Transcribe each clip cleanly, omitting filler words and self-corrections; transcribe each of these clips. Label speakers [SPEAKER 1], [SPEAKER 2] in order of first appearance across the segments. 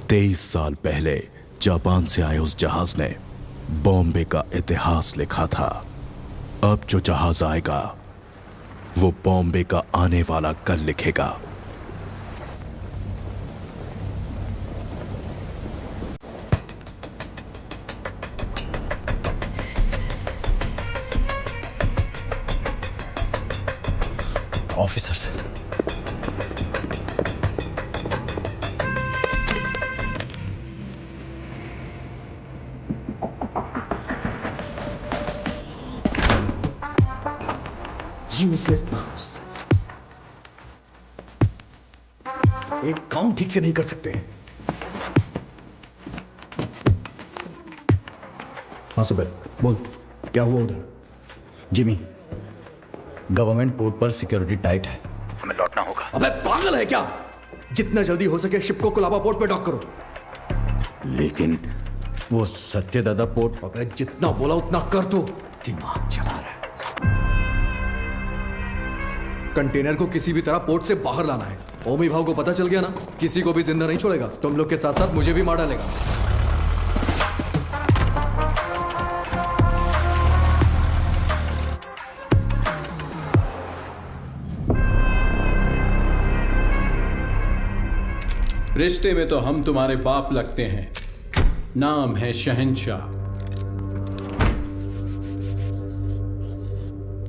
[SPEAKER 1] 23 साल पहले जापान से आए उस जहाज ने बॉम्बे का इतिहास लिखा था। अब जो जहाज आएगा वो बॉम्बे का आने वाला कल लिखेगा।
[SPEAKER 2] ऑफिसर्स,
[SPEAKER 3] यूजलेस बॉस, एक काम ठीक से नहीं कर सकते। हाँ सुबह बोल, क्या हुआ उधर?
[SPEAKER 2] जिमी, गवर्नमेंट पोर्ट पर सिक्योरिटी टाइट है, हमें लौटना होगा।
[SPEAKER 3] अबे पागल है क्या? जितना जल्दी हो सके शिप को कोलाबा पोर्ट पे डॉक करो।
[SPEAKER 2] लेकिन वो सत्यदादा पोर्ट।
[SPEAKER 3] अबे जितना बोला उतना कर दो, दिमाग चला रहा है। कंटेनर को किसी भी तरह पोर्ट से बाहर लाना है। ओमी भाव को पता चल गया ना, किसी को भी जिंदा नहीं छोड़ेगा। तुम लोग के साथ साथ मुझे भी मार डालेगा।
[SPEAKER 4] रिश्ते में तो हम तुम्हारे बाप लगते हैं, नाम है शहंशाह।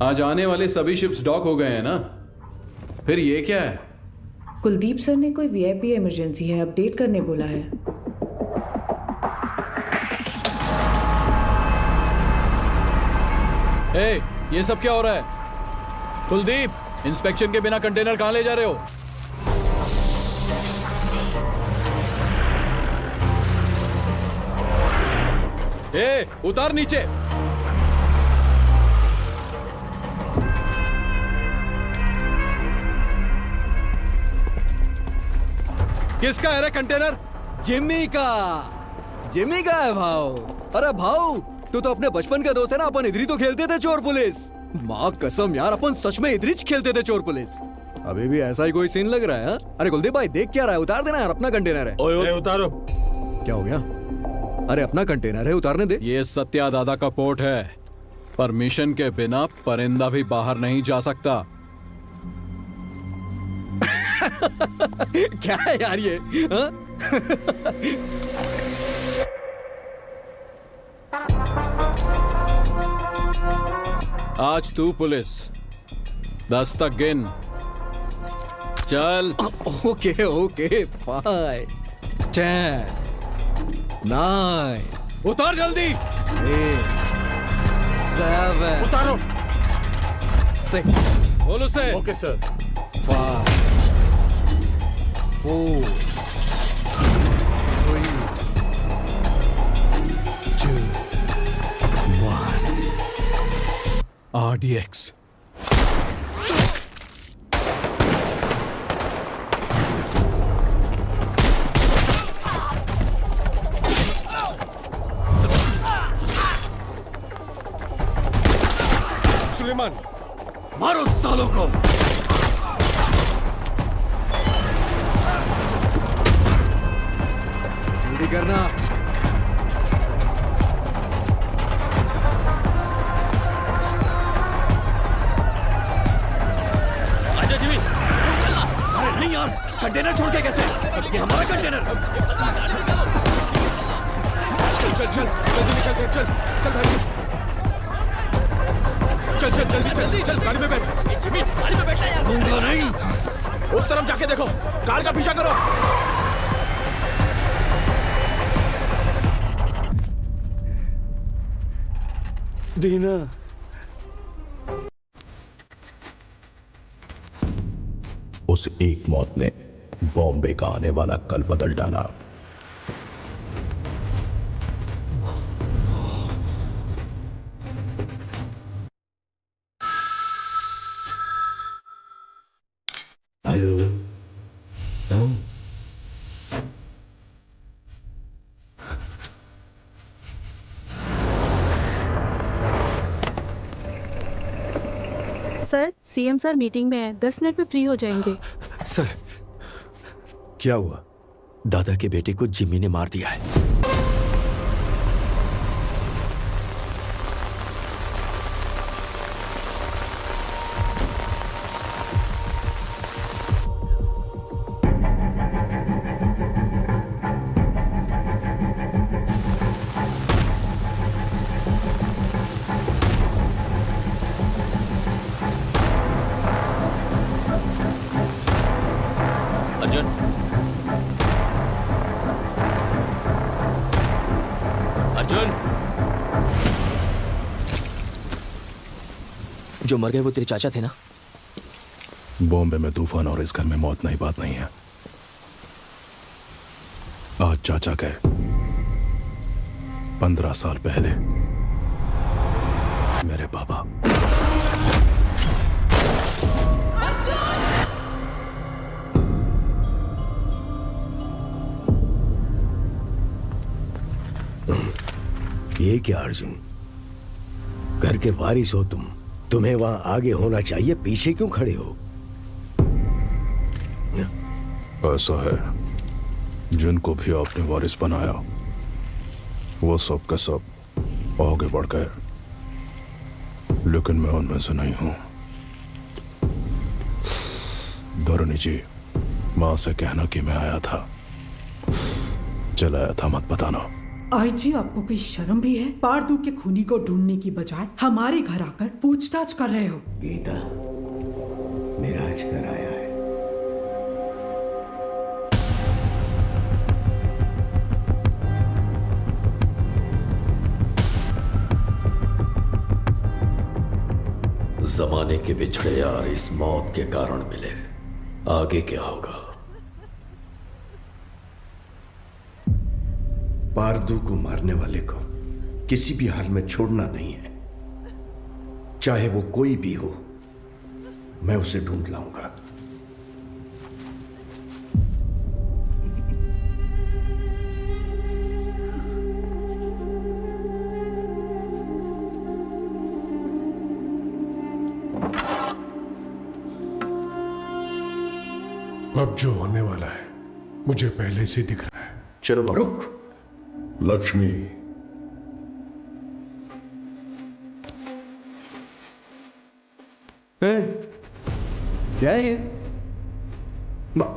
[SPEAKER 4] आज आने वाले सभी शिप्स डॉक हो गए हैं ना, फिर ये क्या है?
[SPEAKER 5] कुलदीप सर ने कोई वीआईपी इमरजेंसी है अपडेट करने बोला है।
[SPEAKER 4] ए, ये सब क्या हो रहा है? कुलदीप, इंस्पेक्शन के बिना कंटेनर कहां ले जा रहे हो? ए, उतार नीचे। किसका है रे कंटेनर?
[SPEAKER 3] जिम्मी का। जिम्मी का है भाव। अरे भाव, तू तो अपने बचपन का दोस्त है ना। अपन इधर ही तो खेलते थे चोर पुलिस। माँ कसम यार, अपन सच में इधर ही खेलते थे चोर पुलिस। अभी भी ऐसा ही कोई सीन लग रहा है हा? अरे कुलदीप भाई देख क्या रहा है? उतार देना यार, अपना कंटेनर है।
[SPEAKER 6] ओए उतारो।
[SPEAKER 3] क्या हो गया? अरे अपना कंटेनर है, उतारने दे।
[SPEAKER 4] ये सत्या दादा का पोर्ट है, परमिशन के बिना परिंदा भी बाहर नहीं जा सकता।
[SPEAKER 3] क्या है यार ये हा?
[SPEAKER 4] आज तू पुलिस, 10 तक गिन। चल।
[SPEAKER 3] ओके ओके, 5 10 9
[SPEAKER 4] उतार जल्दी।
[SPEAKER 3] 8 7
[SPEAKER 6] उतारो।
[SPEAKER 3] 6
[SPEAKER 4] बोल उसे।
[SPEAKER 6] Okay sir.
[SPEAKER 3] 5 4 3 2 1।
[SPEAKER 4] RDX।
[SPEAKER 6] सुलेमान,
[SPEAKER 3] मारो सालों को। जल्दी करना।
[SPEAKER 6] आजा जिमी।
[SPEAKER 3] अरे नहीं यार, कंटेनर छोड़ के कैसे? ये हमारा कंटेनर। चल चल चल, जल्दी निकल। चल चल भाई, चल चल जल्दी चल चल, गाड़ी में बैठ।
[SPEAKER 6] जिमी, गाड़ी में बैठा यार।
[SPEAKER 3] दूंगा नहीं।
[SPEAKER 6] उस तरफ जाके देखो, कार का पीछा करो।
[SPEAKER 3] दीना,
[SPEAKER 1] उस एक मौत ने बॉम्बे का आने वाला कल बदल डाला।
[SPEAKER 7] सर, सीएम सर मीटिंग में है, 10 मिनट में फ्री हो जाएंगे।
[SPEAKER 3] सर क्या हुआ?
[SPEAKER 8] दादा के बेटे को जिम्मी ने मार दिया है। अर्जुन, अर्जुन, जो मर गए वो तेरे चाचा थे ना?
[SPEAKER 1] बॉम्बे में तूफान और इस घर में मौत नई बात नहीं है। आज चाचा गए, 15 साल पहले मेरे पापा।
[SPEAKER 9] ये क्या अर्जुन, घर के वारिस हो तुम, तुम्हें वहां आगे होना चाहिए, पीछे क्यों खड़े हो?
[SPEAKER 1] ऐसा है, जिनको भी आपने वारिस बनाया वो सब के सब आगे बढ़ गए, लेकिन मैं उनमें से नहीं हूं। धरणी जी, मां से कहना कि मैं आया था, चलाया था, मत बताना।
[SPEAKER 10] आईजी, आपको कोई शर्म भी है? पारदू के खूनी को ढूंढने की बजाय हमारे घर आकर पूछताछ कर रहे हो।
[SPEAKER 9] गीता, मेरा आज घर आया है।
[SPEAKER 11] जमाने के बिछड़े यार इस मौत के कारण मिले, आगे क्या होगा?
[SPEAKER 9] पारदू को मारने वाले को किसी भी हाल में छोड़ना नहीं है, चाहे वो कोई भी हो। मैं उसे ढूंढ लाऊंगा।
[SPEAKER 6] अब जो होने वाला है मुझे पहले से दिख रहा है।
[SPEAKER 9] चलो रुक।
[SPEAKER 6] लक्ष्मी,
[SPEAKER 2] क्या है ये?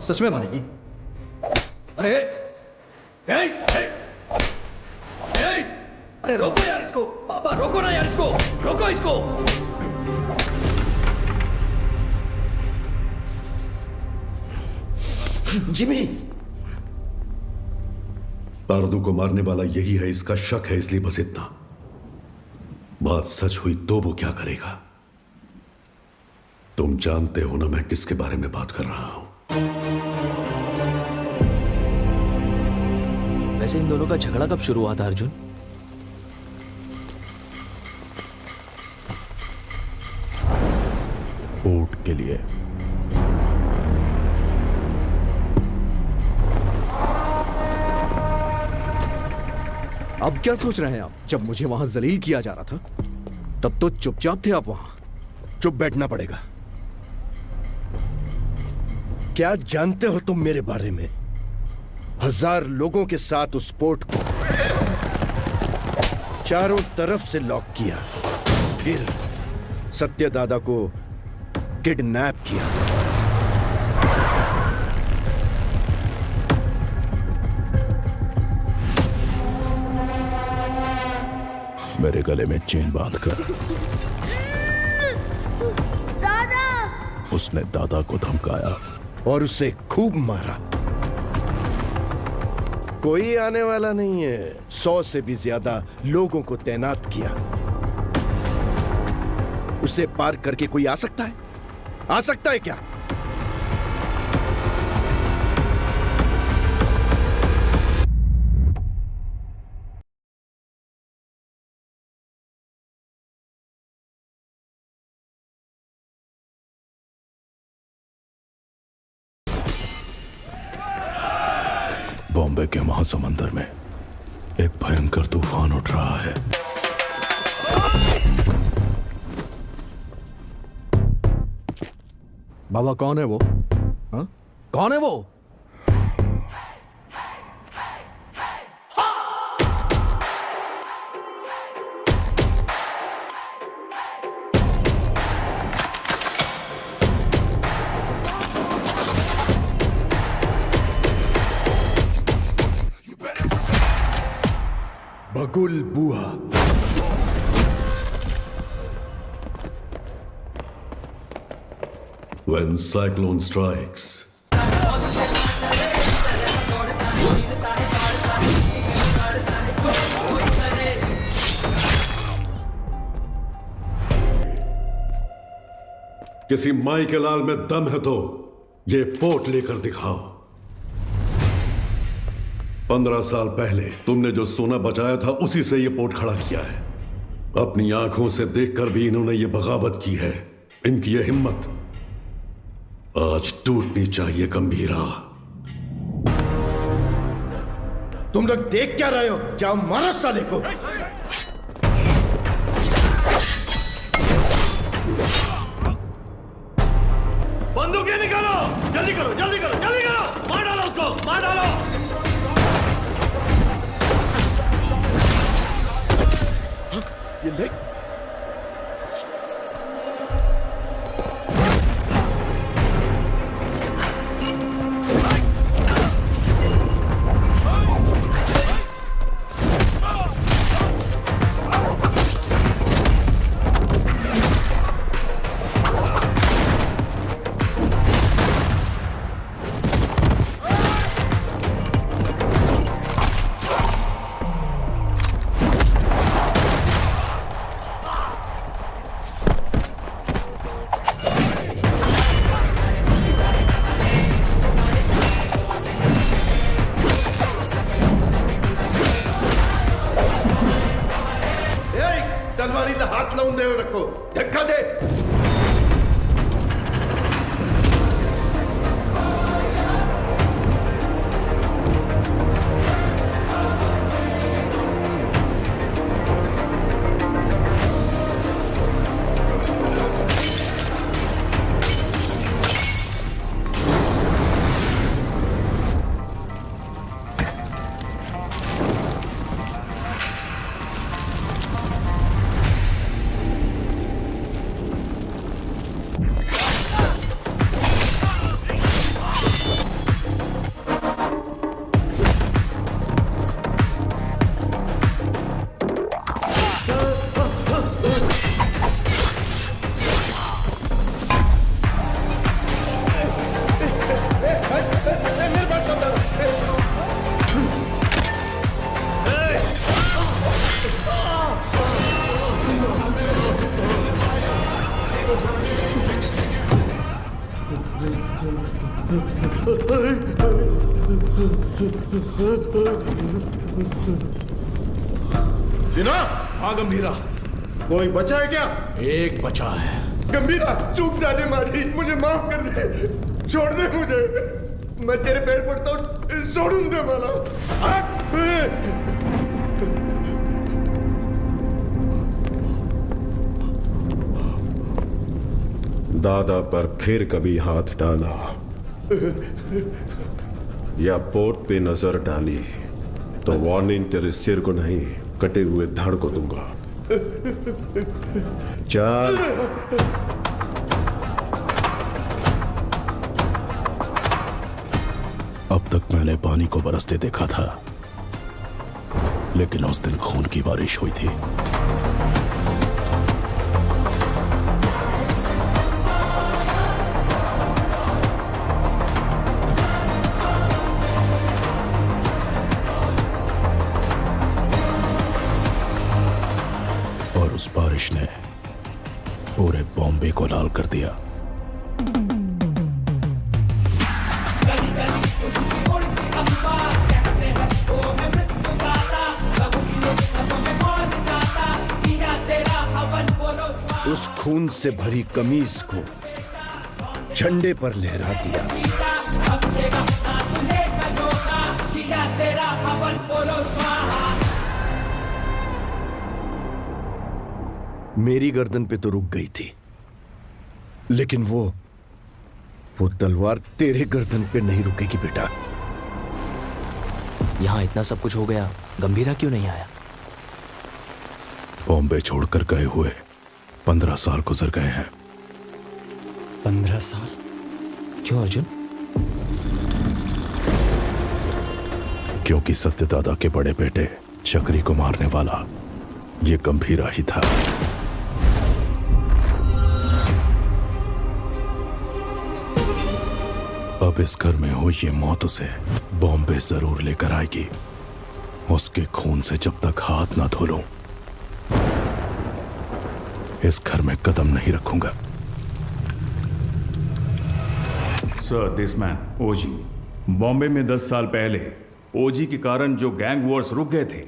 [SPEAKER 2] सच में मानेगी? अरे अरे रोको यार इसको, पापा रोको ना यार इसको, रोको इसको।
[SPEAKER 9] जिमी, पारदू को मारने वाला यही है, इसका शक है, इसलिए बस इतना। बात सच हुई तो वो क्या करेगा? तुम जानते हो ना मैं किसके बारे में बात कर रहा हूं।
[SPEAKER 8] वैसे इन दोनों का झगड़ा कब शुरू हुआ था अर्जुन?
[SPEAKER 1] पोर्ट के लिए।
[SPEAKER 3] अब क्या सोच रहे हैं आप? जब मुझे वहां जलील किया जा रहा था तब तो चुपचाप थे आप वहां।
[SPEAKER 9] चुप बैठना पड़ेगा। क्या जानते हो तुम मेरे बारे में? 1000 लोगों के साथ उस पोर्ट को चारों तरफ से लॉक किया, फिर सत्यदादा को किडनैप किया।
[SPEAKER 1] मेरे गले में चेन बांधकर
[SPEAKER 12] दादा!
[SPEAKER 1] उसने दादा को धमकाया
[SPEAKER 9] और उसे खूब मारा। कोई आने वाला नहीं है। 100 से भी ज्यादा लोगों को तैनात किया। उसे पार करके कोई आ सकता है? आ सकता है क्या?
[SPEAKER 1] बॉम्बे के महासमुंदर में एक भयंकर तूफान उठ रहा है।
[SPEAKER 3] बाबा कौन है वो? हा? कौन है वो?
[SPEAKER 9] गुलबुआ।
[SPEAKER 11] When cyclone strikes, किसी माई के लाल में दम है तो ये पोर्ट लेकर दिखाओ। 15 साल पहले तुमने जो सोना बचाया था उसी से ये पोर्ट खड़ा किया है। अपनी आंखों से देखकर भी इन्होंने ये बगावत की है। इनकी ये हिम्मत आज टूटनी चाहिए गंभीरा।
[SPEAKER 9] तुम लोग देख क्या रहे हो? जाओ मारो साले को।
[SPEAKER 3] बंदूकें निकालो, जल्दी करो, जल्दी करो, जल्दी करो, मार डालो उसको, मार डालो।
[SPEAKER 9] ये ले। तलवारीला हात लावून देऊ नको, धक्का दे।
[SPEAKER 6] जिना,
[SPEAKER 3] हाँ गंभीरा,
[SPEAKER 6] कोई बचा है क्या?
[SPEAKER 3] एक बचा है।
[SPEAKER 6] गंभीरा, चूक जाने मारी, मुझे माफ कर दे, छोड़ दे मुझे, मैं तेरे पैर पड़ता हूँ, छोड़ूं दे मला।
[SPEAKER 11] दादा पर फिर कभी हाथ डाला या पोर्ट पे नजर डाली तो वार्निंग तेरे सिर को नहीं, कटे हुए धड़ को दूंगा। चल।
[SPEAKER 1] अब तक मैंने पानी को बरसते देखा था, लेकिन उस दिन खून की बारिश हुई थी। और उस बारिश ने पूरे बॉम्बे को लाल कर दिया।
[SPEAKER 9] उस खून से भरी कमीज को झंडे पर लहरा दिया। मेरी गर्दन पे तो रुक गई थी, लेकिन वो तलवार तेरे गर्दन पे नहीं रुकेगी बेटा।
[SPEAKER 8] यहाँ इतना सब कुछ हो गया, गंभीरा क्यों नहीं आया?
[SPEAKER 1] बॉम्बे छोड़कर गए हुए 15 साल गुजर गए हैं।
[SPEAKER 8] 15 साल? क्यों अर्जुन?
[SPEAKER 1] क्योंकि सत्यदादा के बड़े बेटे चक्री को मारने वाला ये गंभीरा ही था। अब इस घर में हुई ये मौत उसे बॉम्बे जरूर लेकर आएगी। उसके खून से जब तक हाथ ना धो लूं, इस घर में कदम नहीं रखूंगा।
[SPEAKER 12] सर, दिस मैन ओजी बॉम्बे में 10 साल पहले ओजी के कारण जो गैंग वॉर्स रुक गए थे,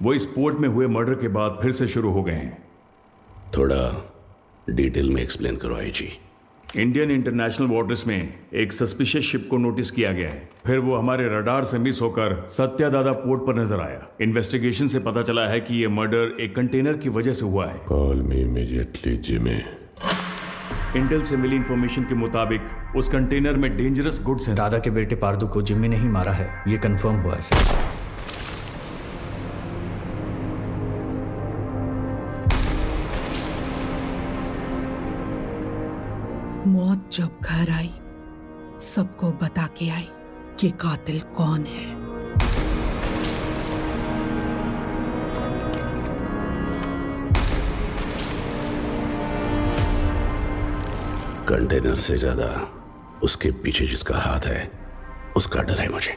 [SPEAKER 12] वो इस पोर्ट में हुए मर्डर के बाद फिर से शुरू हो गए हैं।
[SPEAKER 9] थोड़ा डिटेल में एक्सप्लेन करो आईजी।
[SPEAKER 12] इंडियन इंटरनेशनल वाटर्स में एक सस्पिशियस शिप को नोटिस किया गया है। फिर वो हमारे रडार से मिस होकर सत्यादादा पोर्ट पर नजर आया। इन्वेस्टिगेशन से पता चला है कि ये मर्डर एक कंटेनर की वजह से हुआ है।
[SPEAKER 11] Call me immediately Jimmy.
[SPEAKER 12] Intel से मिली इंफॉर्मेशन के मुताबिक उस कंटेनर में डेंजरस गुड्स हैं।
[SPEAKER 8] दादा के बेटे पारदू को जिम्मी ने ही मारा है, ये कंफर्म हुआ है सर।
[SPEAKER 10] मौत जब घर आई, सबको बता के आई कि कातिल कौन है।
[SPEAKER 9] कंटेनर से ज्यादा उसके पीछे जिसका हाथ है, उसका डर है मुझे।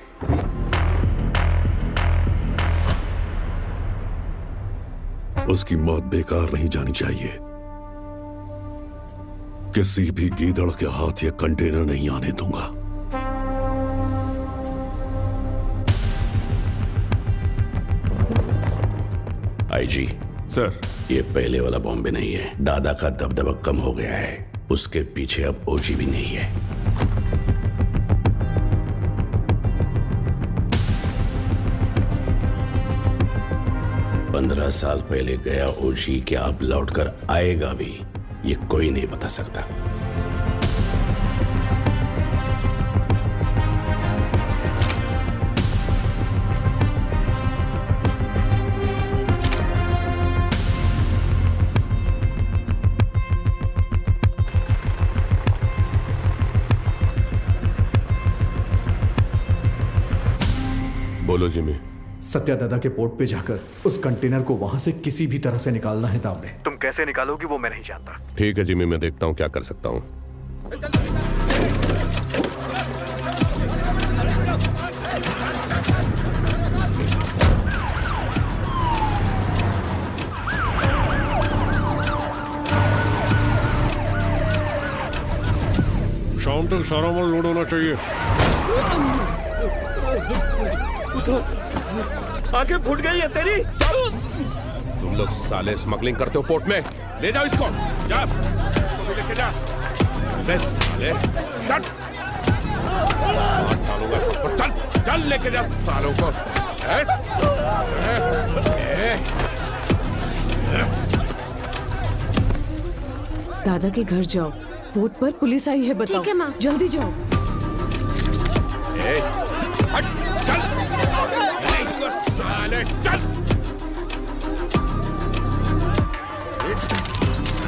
[SPEAKER 11] उसकी मौत बेकार नहीं जानी चाहिए। किसी भी गीदड़ के हाथ ये कंटेनर नहीं आने दूंगा।
[SPEAKER 9] आईजी
[SPEAKER 12] सर,
[SPEAKER 9] ये पहले वाला बॉम्बे नहीं है। दादा का दबदबा कम हो गया है, उसके पीछे अब ओजी भी नहीं है। पंद्रह साल पहले गया ओजी क्या अब लौटकर आएगा भी, ये कोई नहीं बता सकता।
[SPEAKER 11] बोलो जिमी।
[SPEAKER 3] सत्यादादा के पोर्ट पे जाकर उस कंटेनर को वहां से किसी भी तरह से निकालना है तावड़े।
[SPEAKER 8] तुम कैसे निकालोगी वो मैं नहीं जानता।
[SPEAKER 11] ठीक है जिमी, मैं देखता हूं क्या कर सकता हूं। शाम तक सारा माल लोड होना चाहिए।
[SPEAKER 3] आंखें फूट गई है तेरी।
[SPEAKER 11] तुम लोग साले स्मगलिंग करते हो पोर्ट में, ले जाओ इसको। जा, इसको भी लेके जा। बे साले, चल। डालूंगा सबको, चल, चल लेके जा सालों को।
[SPEAKER 5] दादा के घर जाओ, पोर्ट पर पुलिस आई है, बताओ।
[SPEAKER 7] ठीक है माँ।
[SPEAKER 5] जल्दी जाओ।
[SPEAKER 11] हट, चल, साले, चल।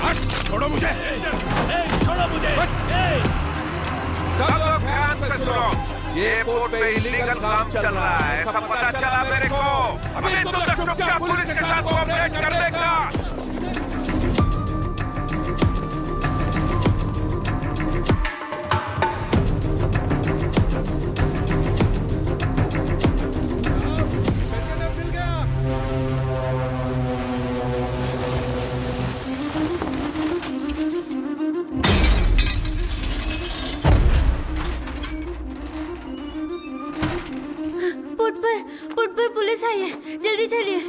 [SPEAKER 11] हट, छोड़ो मुझे। छोड़ो मुझे।
[SPEAKER 6] सब लोग ध्यान से सुनो, ये पोर्ट पे इलीगल काम चल रहा है, सब पता चला मेरे को। अभी तुम लोग चुपचाप पुलिस के साथ कोऑपरेट कर लेगा।
[SPEAKER 7] पोर्ट पर पुलिस आई है, जल्दी चलिए।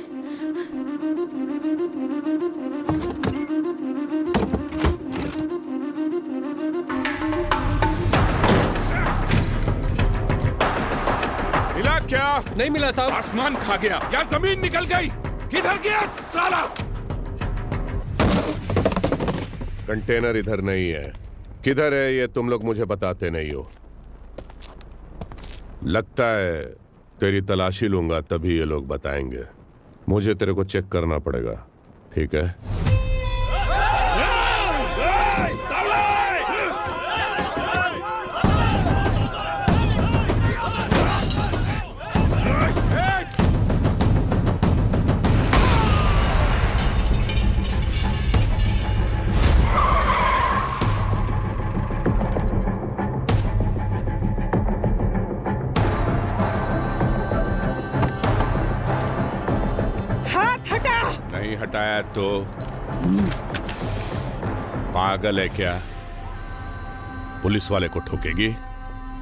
[SPEAKER 11] मिला क्या?
[SPEAKER 3] नहीं मिला साहब।
[SPEAKER 11] आसमान खा गया या जमीन निकल गई? किधर गया साला? कंटेनर इधर नहीं है। किधर है ये तुम लोग मुझे बताते नहीं हो। लगता है तेरी तलाशी लूंगा तभी ये लोग बताएंगे। मुझे तेरे को चेक करना पड़ेगा, ठीक है?
[SPEAKER 6] नहीं हटाया तो पागल है क्या? पुलिस वाले को ठोकेगी?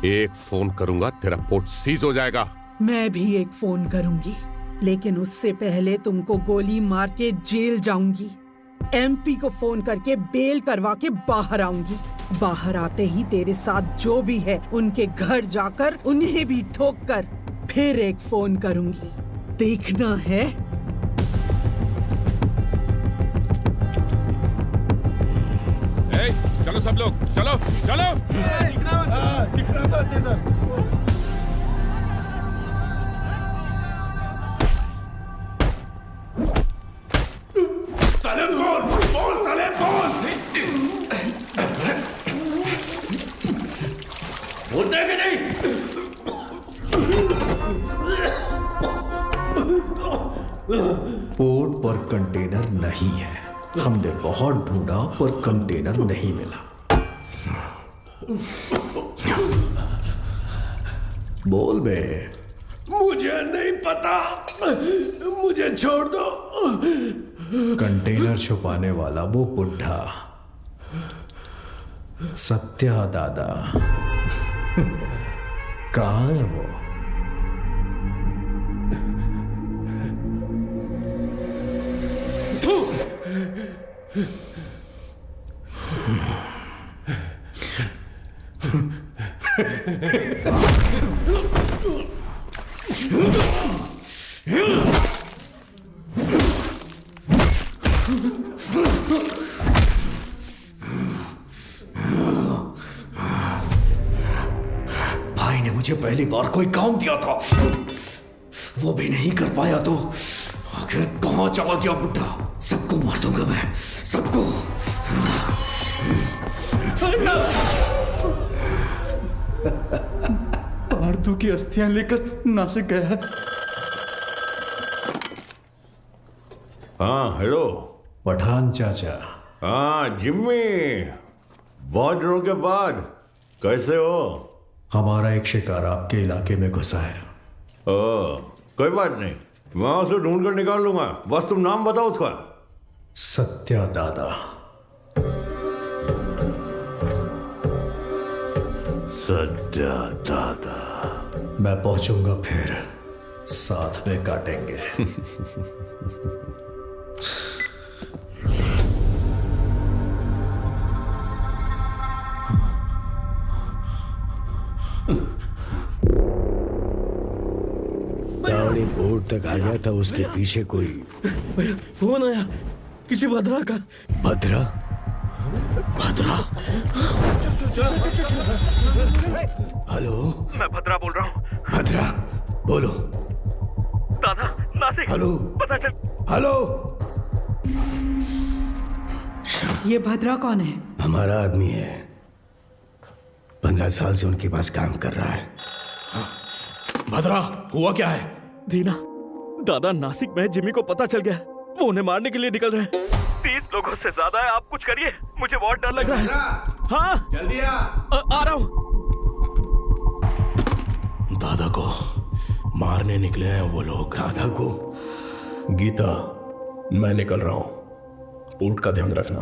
[SPEAKER 6] एक फोन करूंगा तेरा पोर्ट सीज हो जाएगा।
[SPEAKER 10] मैं भी एक फोन करूंगी, लेकिन उससे पहले तुमको गोली मार के जेल जाऊंगी। एमपी को फोन करके बेल करवा के बाहर आऊंगी। बाहर आते ही तेरे साथ जो भी है उनके घर जाकर उन्हें भी ठोक कर फिर एक फोन करूंगी। देखना है?
[SPEAKER 6] चलो सब लोग, चलो चलो।
[SPEAKER 11] सालेम बोल सालेम बोल।
[SPEAKER 12] बोलते हैं कि नहीं?
[SPEAKER 9] पोर्ट पर कंटेनर नहीं है। हमने बहुत ढूंढा पर कंटेनर नहीं मिला। बोल बे।
[SPEAKER 12] मुझे नहीं पता, मुझे छोड़ दो।
[SPEAKER 9] कंटेनर छुपाने वाला वो बुढ़ा सत्या दादा कहाँ है वो? भाई ने मुझे पहली बार कोई काम दिया था, वो भी नहीं कर पाया तो आखिर कहां चला गया बुढ़ा? सबको मार दूंगा मैं, सबको।
[SPEAKER 2] पार्थू की अस्थियां लेकर नासिक गया है।
[SPEAKER 12] हाँ हेलो
[SPEAKER 9] पठान चाचा।
[SPEAKER 12] हाँ जिम्मी, बहुत दिनों के बाद कैसे हो?
[SPEAKER 9] हमारा एक शिकार आपके इलाके में घुसा है।
[SPEAKER 12] कोई बात नहीं, मैं उसे ढूंढ कर निकाल लूंगा, बस तुम नाम बताओ उसका।
[SPEAKER 9] सत्या दादा।
[SPEAKER 12] सत्या दादा।
[SPEAKER 9] मैं पहुंचूंगा फिर साथ में काटेंगे।
[SPEAKER 13] गाड़ी बोर्ड तक आ गया था, उसके पीछे कोई
[SPEAKER 3] फोन आया किसी भद्रा का।
[SPEAKER 13] भद्रा? भद्रा? हेलो,
[SPEAKER 6] मैं भद्रा बोल रहा हूँ।
[SPEAKER 13] भद्रा बोलो।
[SPEAKER 6] दादा नासिक,
[SPEAKER 13] हेलो,
[SPEAKER 6] पता चल।
[SPEAKER 13] हेलो।
[SPEAKER 10] ये भद्रा कौन है?
[SPEAKER 13] हमारा आदमी है, 15 साल से उनके पास काम कर रहा है।
[SPEAKER 1] भद्रा, हुआ क्या है?
[SPEAKER 3] दीना, दादा नासिक में जिमी को पता चल गया, वो उन्हें मारने के लिए निकल रहे हैं। 30 लोगों से ज्यादा है, आप कुछ करिए, मुझे बहुत डर लग रहा है। हाँ
[SPEAKER 11] जल्दी
[SPEAKER 3] आ रहा हूँ।
[SPEAKER 13] दादा को मारने निकले हैं वो लोग। दादा को?
[SPEAKER 11] गीता, मैं निकल रहा हूं, पोर्ट का ध्यान रखना।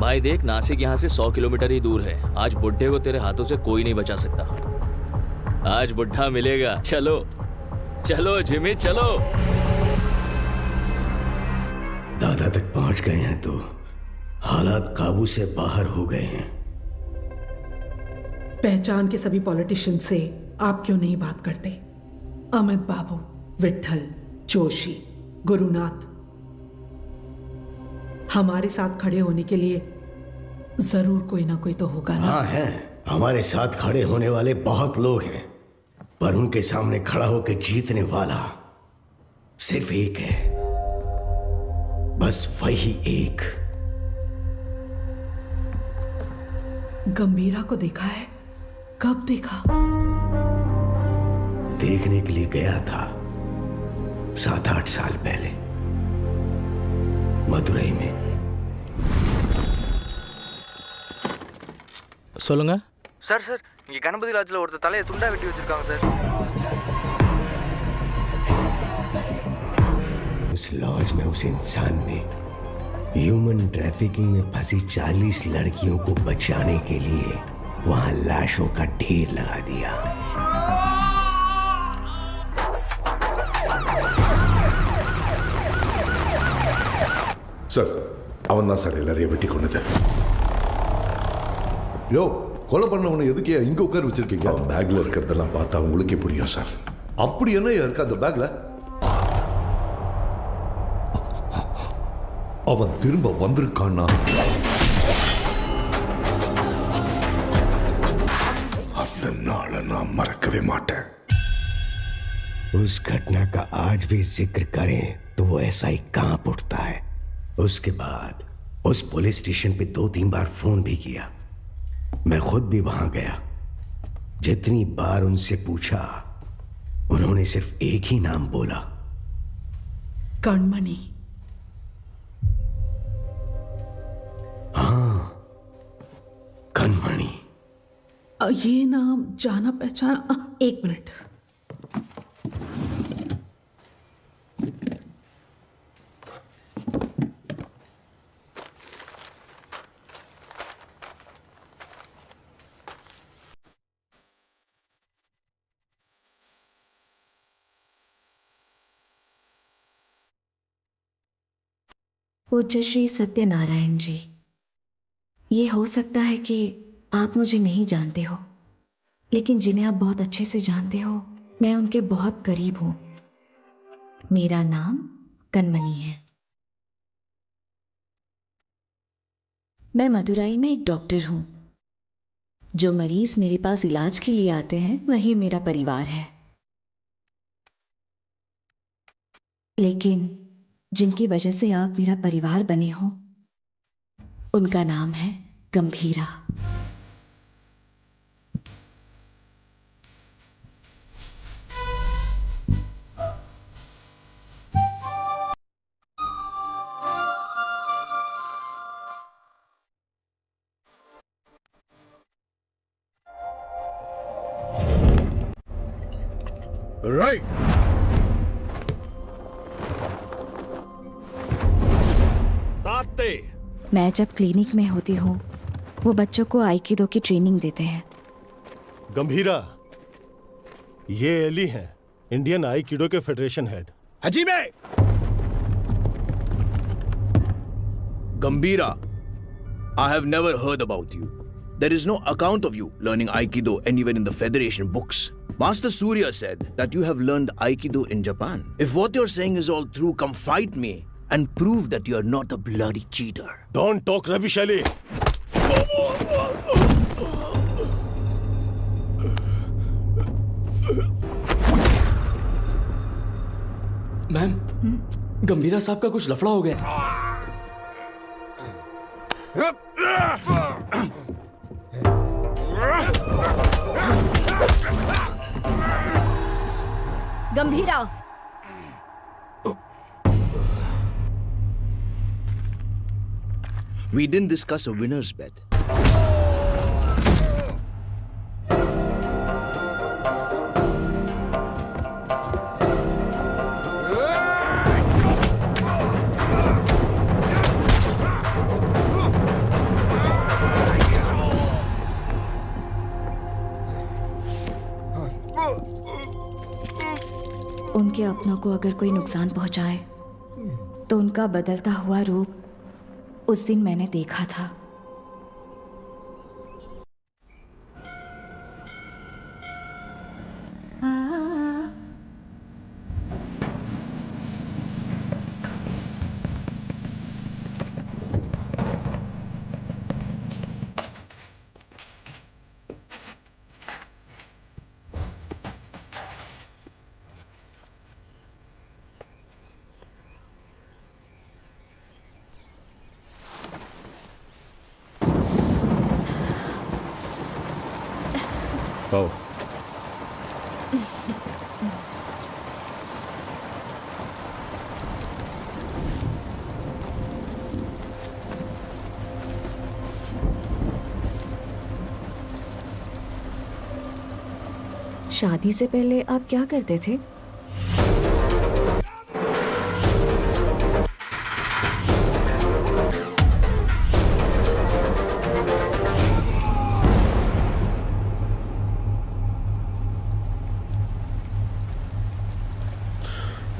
[SPEAKER 8] भाई देख, नासिक यहाँ से 100 किलोमीटर ही दूर है। आज बुड्ढे को तेरे हाथों से कोई नहीं बचा सकता। आज बुड्ढा मिलेगा। चलो चलो जिमी चलो।
[SPEAKER 13] दादा तक पहुंच गए हैं तो हालात काबू से बाहर हो गए हैं।
[SPEAKER 10] पहचान के सभी पॉलिटिशियन से आप क्यों नहीं बात करते? अमित बाबू, विट्ठल, जोशी, गुरुनाथ, हमारे साथ खड़े होने के लिए जरूर कोई ना कोई तो होगा ना?
[SPEAKER 13] हाँ है, हमारे साथ खड़े होने वाले बहुत लोग हैं, पर उनके सामने खड़ा होकर जीतने वाला सिर्फ एक है, बस वही एक।
[SPEAKER 10] गंभीरा को देखा है? कब देखा?
[SPEAKER 13] देखने के लिए गया था 7-8 साल पहले मदुरई में।
[SPEAKER 14] சொல்லுங்க
[SPEAKER 15] சார். சார், இங்க கணபதி லாட்ஜ்ல ஒருத்தர் தலையை துண்டா வெட்டி வச்சிருக்காங்க சார்.
[SPEAKER 13] उस लॉज में उस इंसान ने ह्यूमन ट्रैफिकिंग में फंसी 40 लड़कियों को बचाने के लिए वहां लाशों का ढेर लगा दिया।
[SPEAKER 11] ಸರ್ ಅವನ್ನ ಸರ್ ಎಲ್ಲರೇ வெட்டிக்கொண்டது. யோ கொலை பண்ணவனை எதுக்கே இங்க உட்கார வச்சிருக்கீங்க? அவன் பேக்ல இருக்கிறதெல்லாம் பார்த்தா உங்களுக்கே புரியும் சார். அப்படி என்ன இருக்கு அந்த பேக்ல? அவன் திரும்ப வந்திருக்கான்னா அந்த நாளை நான் மறக்கவே மாட்டேன்.
[SPEAKER 13] उस घटना का आज भी जिक्र करें तो वो ऐसा ही कांप उठता है। उसके बाद उस पुलिस स्टेशन पे 2-3 बार फोन भी किया। मैं खुद भी वहां गया। जितनी बार उनसे पूछा उन्होंने सिर्फ एक ही नाम बोला,
[SPEAKER 10] कणमणि।
[SPEAKER 13] हाँ, कणमणि।
[SPEAKER 10] ये नाम जाना पहचाना। एक मिनट।
[SPEAKER 14] पूज्य श्री सत्यनारायण जी, ये हो सकता है कि आप मुझे नहीं जानते हो, लेकिन जिन्हें आप बहुत अच्छे से जानते हो मैं उनके बहुत करीब हूं। मेरा नाम कणमणि है। मैं मदुराई में एक डॉक्टर हूं। जो मरीज मेरे पास इलाज के लिए आते हैं वही मेरा परिवार है, लेकिन जिनकी वजह से आप मेरा परिवार बने हो उनका नाम है गंभीरा।
[SPEAKER 11] राइट।
[SPEAKER 14] मैं जब क्लिनिक में होती हूँ वो बच्चों को आइकिडो की ट्रेनिंग देते हैं।
[SPEAKER 16] गंभीरा, ये एली हैं, इंडियन आइकिडो के federation head.
[SPEAKER 1] Hajime Gambhira, I have never heard about you. There is no account of you learning Aikido anywhere in the Federation books. Master Surya said that you have learned Aikido in Japan. If what you're saying is all true, come fight me and prove that you're not a bloody cheater.
[SPEAKER 16] Don't talk rubbish, Ali.
[SPEAKER 8] Ma'am, Gambhira साहब का कुछ लफड़ा हो गया।
[SPEAKER 14] गंभीरा,
[SPEAKER 1] We didn't discuss a winner's bet.
[SPEAKER 14] उनके अपनों को अगर कोई नुकसान पहुंचाए तो उनका बदलता हुआ रूप उस दिन मैंने देखा था।
[SPEAKER 16] आओ।
[SPEAKER 14] शादी से पहले आप क्या करते थे?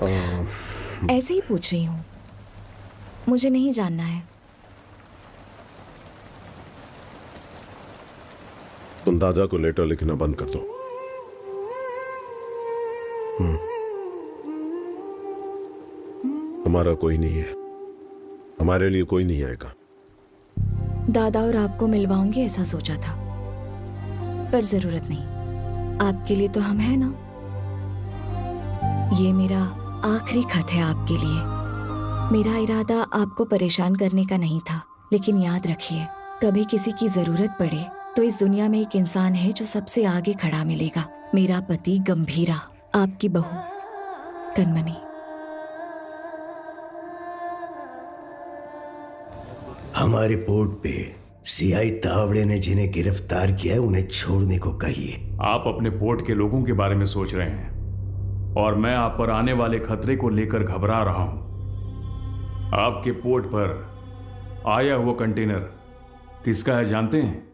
[SPEAKER 14] ऐसे ही पूछ रही हूँ, मुझे नहीं जानना है।
[SPEAKER 11] तुम दादा को लेटर लिखना बंद कर दो। हमारा कोई नहीं है, हमारे लिए कोई नहीं आएगा।
[SPEAKER 14] दादा और आपको मिलवाऊंगी ऐसा सोचा था, पर जरूरत नहीं। आपके लिए तो हम हैं ना। ये मेरा आखिरी खत है आपके लिए। मेरा इरादा आपको परेशान करने का नहीं था, लेकिन याद रखिए, कभी किसी की जरूरत पड़े तो इस दुनिया में एक इंसान है जो सबसे आगे खड़ा मिलेगा। मेरा पति गंभीरा, आपकी बहू कनमनी।
[SPEAKER 13] हमारे पोर्ट पे सीआई तावड़े ने जिन्हें गिरफ्तार किया है उन्हें छोड़ने को कहिए।
[SPEAKER 12] आप अपने पोर्ट के लोगों के बारे में सोच रहे हैं और मैं आप पर आने वाले खतरे को लेकर घबरा रहा हूं। आपके पोर्ट पर आया हुआ कंटेनर किसका है जानते हैं?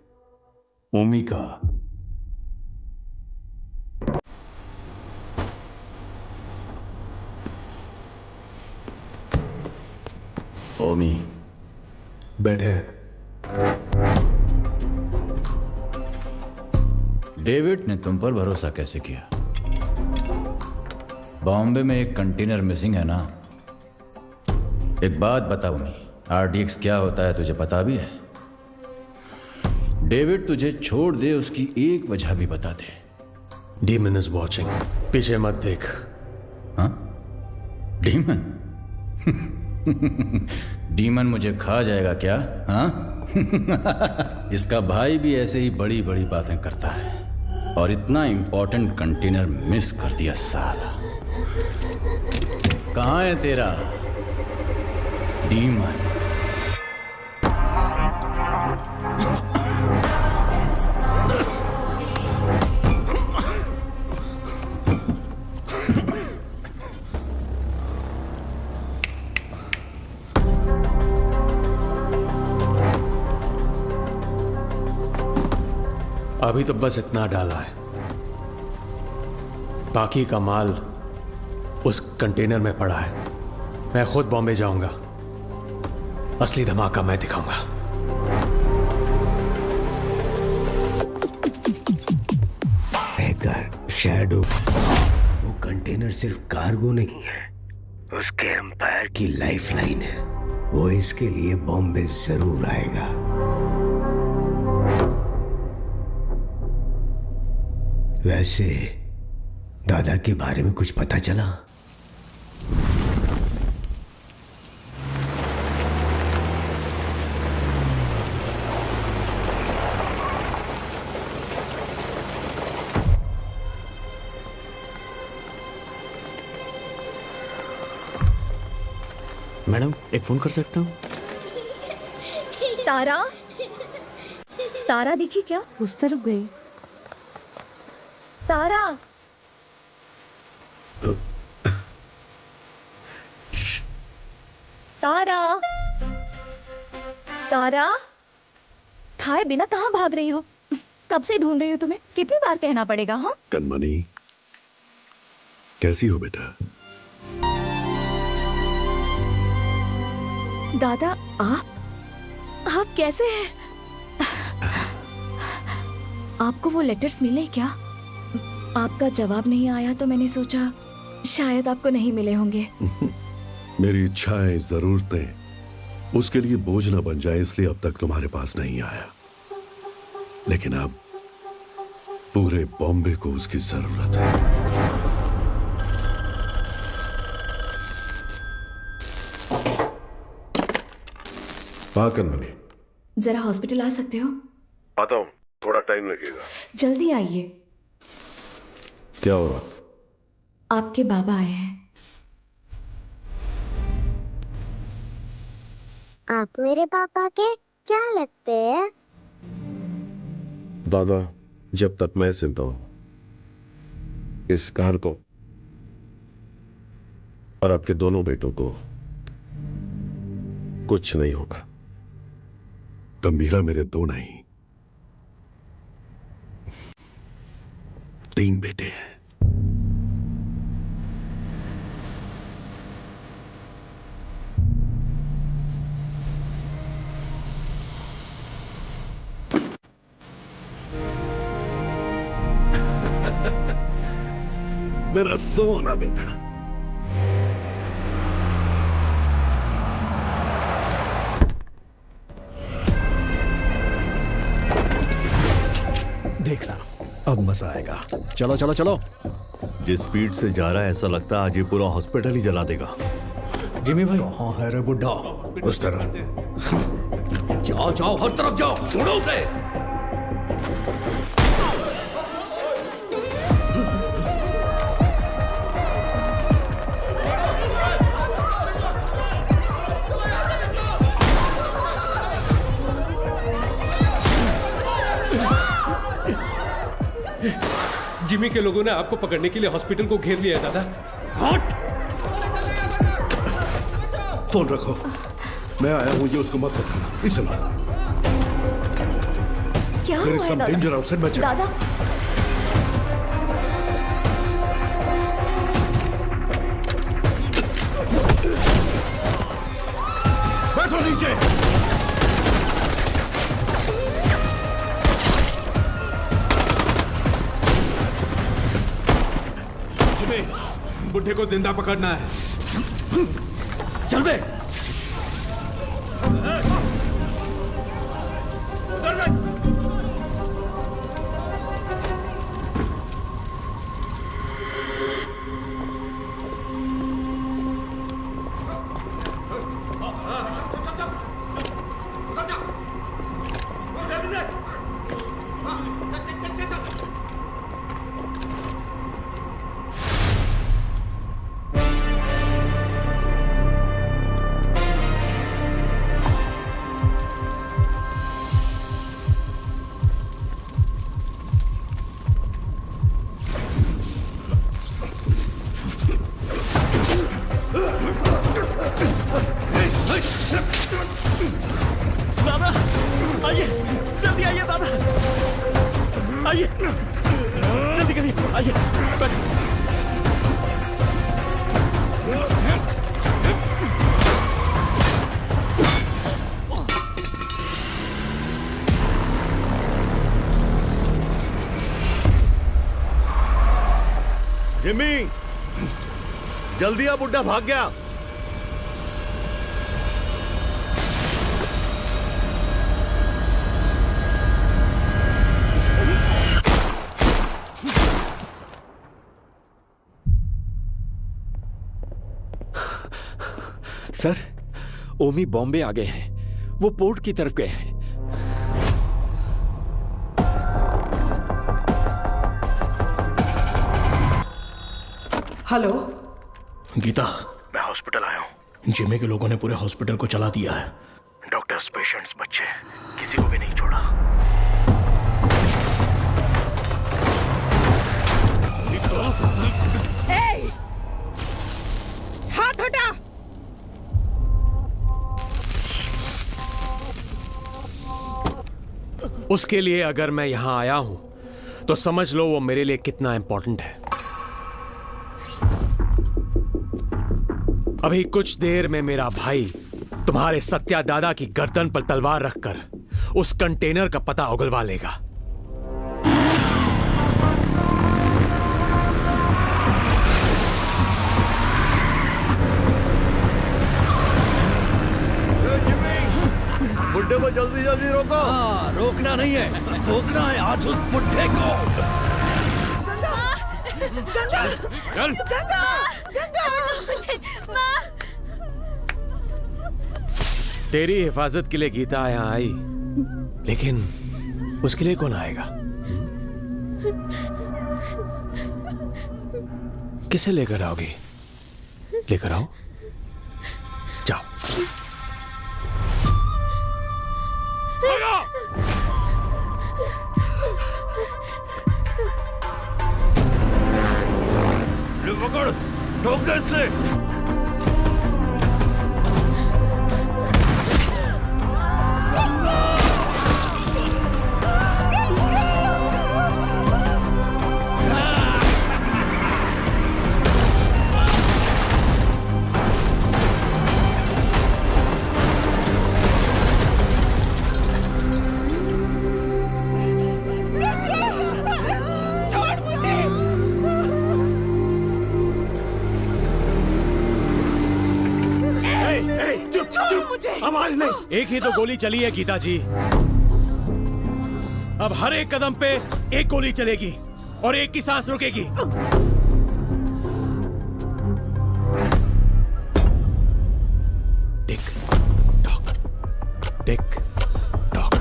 [SPEAKER 12] ओमी का।
[SPEAKER 2] ओमी
[SPEAKER 11] बैठे।
[SPEAKER 2] डेविड ने तुम पर भरोसा कैसे किया? बॉम्बे में एक कंटेनर मिसिंग है ना। एक बात बता ओमी, आरडीएक्स क्या होता है तुझे पता भी है? डेविड तुझे छोड़ दे उसकी एक वजह भी बता दे।
[SPEAKER 16] डीमन इज वॉचिंग, पीछे मत देख।
[SPEAKER 2] हाँ? डीमन? डीमन मुझे खा जाएगा क्या? हाँ? इसका भाई भी ऐसे ही बड़ी बड़ी बातें करता है और इतना इंपॉर्टेंट कंटेनर मिस कर दिया साला। कहाँ है तेरा डीमन?
[SPEAKER 16] अभी तो बस इतना डाला है, बाकी का माल उस कंटेनर में पड़ा है। मैं खुद बॉम्बे जाऊंगा, असली धमाका मैं दिखाऊंगा।
[SPEAKER 13] हैकर शैडो, वो कंटेनर सिर्फ कार्गो नहीं है, उसके एम्पायर की लाइफलाइन है। वो इसके लिए बॉम्बे जरूर आएगा। वैसे दादा के बारे में कुछ पता चला?
[SPEAKER 17] मैडम एक फोन कर सकता हूँ?
[SPEAKER 7] तारा, तारा दिखी क्या?
[SPEAKER 14] उस तरफ गई।
[SPEAKER 7] तारा, तारा, तारा, खाए बिना कहाँ भाग रही हो? कब से ढूंढ रही हो तुम्हें, कितनी बार कहना पड़ेगा? हाँ
[SPEAKER 11] कनमनी, कैसी हो बेटा?
[SPEAKER 14] दादा, आप कैसे हैं? आपको वो लेटर्स मिले क्या? आपका जवाब नहीं आया तो मैंने सोचा शायद आपको नहीं मिले होंगे।
[SPEAKER 11] मेरी इच्छाएं, जरूरतें उसके लिए बोझ न बन जाए, इसलिए अब तक तुम्हारे पास नहीं आया। लेकिन अब पूरे बॉम्बे को उसकी जरूरत है। हाँ कनमनी,
[SPEAKER 14] जरा हॉस्पिटल आ सकते हो?
[SPEAKER 11] आता हूँ, थोड़ा टाइम लगेगा।
[SPEAKER 14] जल्दी आइए।
[SPEAKER 11] क्या हुआ?
[SPEAKER 14] आपके बाबा आए हैं।
[SPEAKER 18] आप मेरे पापा के क्या लगते हैं?
[SPEAKER 11] दादा, जब तक मैं जिंदा हूं, इस कार को और आपके दोनों बेटों को कुछ नहीं होगा। गंभीरा मेरे दो नहीं, 3 बेटे हैं। मेरा सोना बेटा।
[SPEAKER 3] देखना अब मजा आएगा। चलो चलो चलो।
[SPEAKER 1] जिस स्पीड से जा रहा है ऐसा लगता है आज ये पूरा हॉस्पिटल ही जला देगा।
[SPEAKER 3] जिमी भाई कहाँ है रे बुड्ढा?
[SPEAKER 9] उस तरह
[SPEAKER 3] जाओ जाओ हर तरफ जाओ, छोड़ो उसे।
[SPEAKER 16] जिमी के लोगों ने आपको पकड़ने के लिए हॉस्पिटल को घेर लिया है दादा।
[SPEAKER 11] हट! फोन रखो, मैं आया हूं, ये उसको मत बताना। इसे लो।
[SPEAKER 7] क्या हुआ है दादा?
[SPEAKER 11] डेंजर आउटसाइड में
[SPEAKER 7] दादा
[SPEAKER 11] बैठो नीचे।
[SPEAKER 6] बुड्ढे को जिंदा पकड़ना है।
[SPEAKER 3] चल बे।
[SPEAKER 17] दादा आइए, जल्दी आइए दादा, आइए जल्दी करिए, आइए
[SPEAKER 1] जिमी जल्दी आ, बुड्ढा भाग गया।
[SPEAKER 16] सर, ओमी बॉम्बे आ गए हैं। वो पोर्ट की तरफ गए हैं।
[SPEAKER 10] हेलो
[SPEAKER 16] गीता,
[SPEAKER 13] मैं हॉस्पिटल आया हूँ।
[SPEAKER 16] जिमी के लोगों ने पूरे हॉस्पिटल को चला दिया है।
[SPEAKER 13] डॉक्टर्स, पेशेंट्स, बच्चे, किसी को भी नहीं छोड़ा।
[SPEAKER 10] हाथ हटा।
[SPEAKER 16] उसके लिए अगर मैं यहां आया हूं तो समझ लो वो मेरे लिए कितना इंपॉर्टेंट है। अभी कुछ देर में मेरा भाई तुम्हारे सत्या दादा की गर्दन पर तलवार रखकर उस कंटेनर का पता उगलवा लेगा।
[SPEAKER 1] बुड्ढे को जल्दी जल्दी रोको।
[SPEAKER 3] हाँ, रोकना नहीं है, रोकना है आज उस बुड्ढे को।
[SPEAKER 10] गंगा,
[SPEAKER 1] चल।
[SPEAKER 10] गंगा, गंगा।
[SPEAKER 16] तेरी हिफाजत के लिए गीता यहाँ आई, लेकिन उसके लिए कौन आएगा? किसे लेकर आओगी? लेकर आओ, जाओ।
[SPEAKER 1] पकड़, ठोकर से।
[SPEAKER 10] मुझे।
[SPEAKER 16] आवाज नहीं, एक ही तो गोली चली है गीता जी। अब हर एक कदम पे एक गोली चलेगी और एक की सांस रुकेगी। Tick tock, tick tock.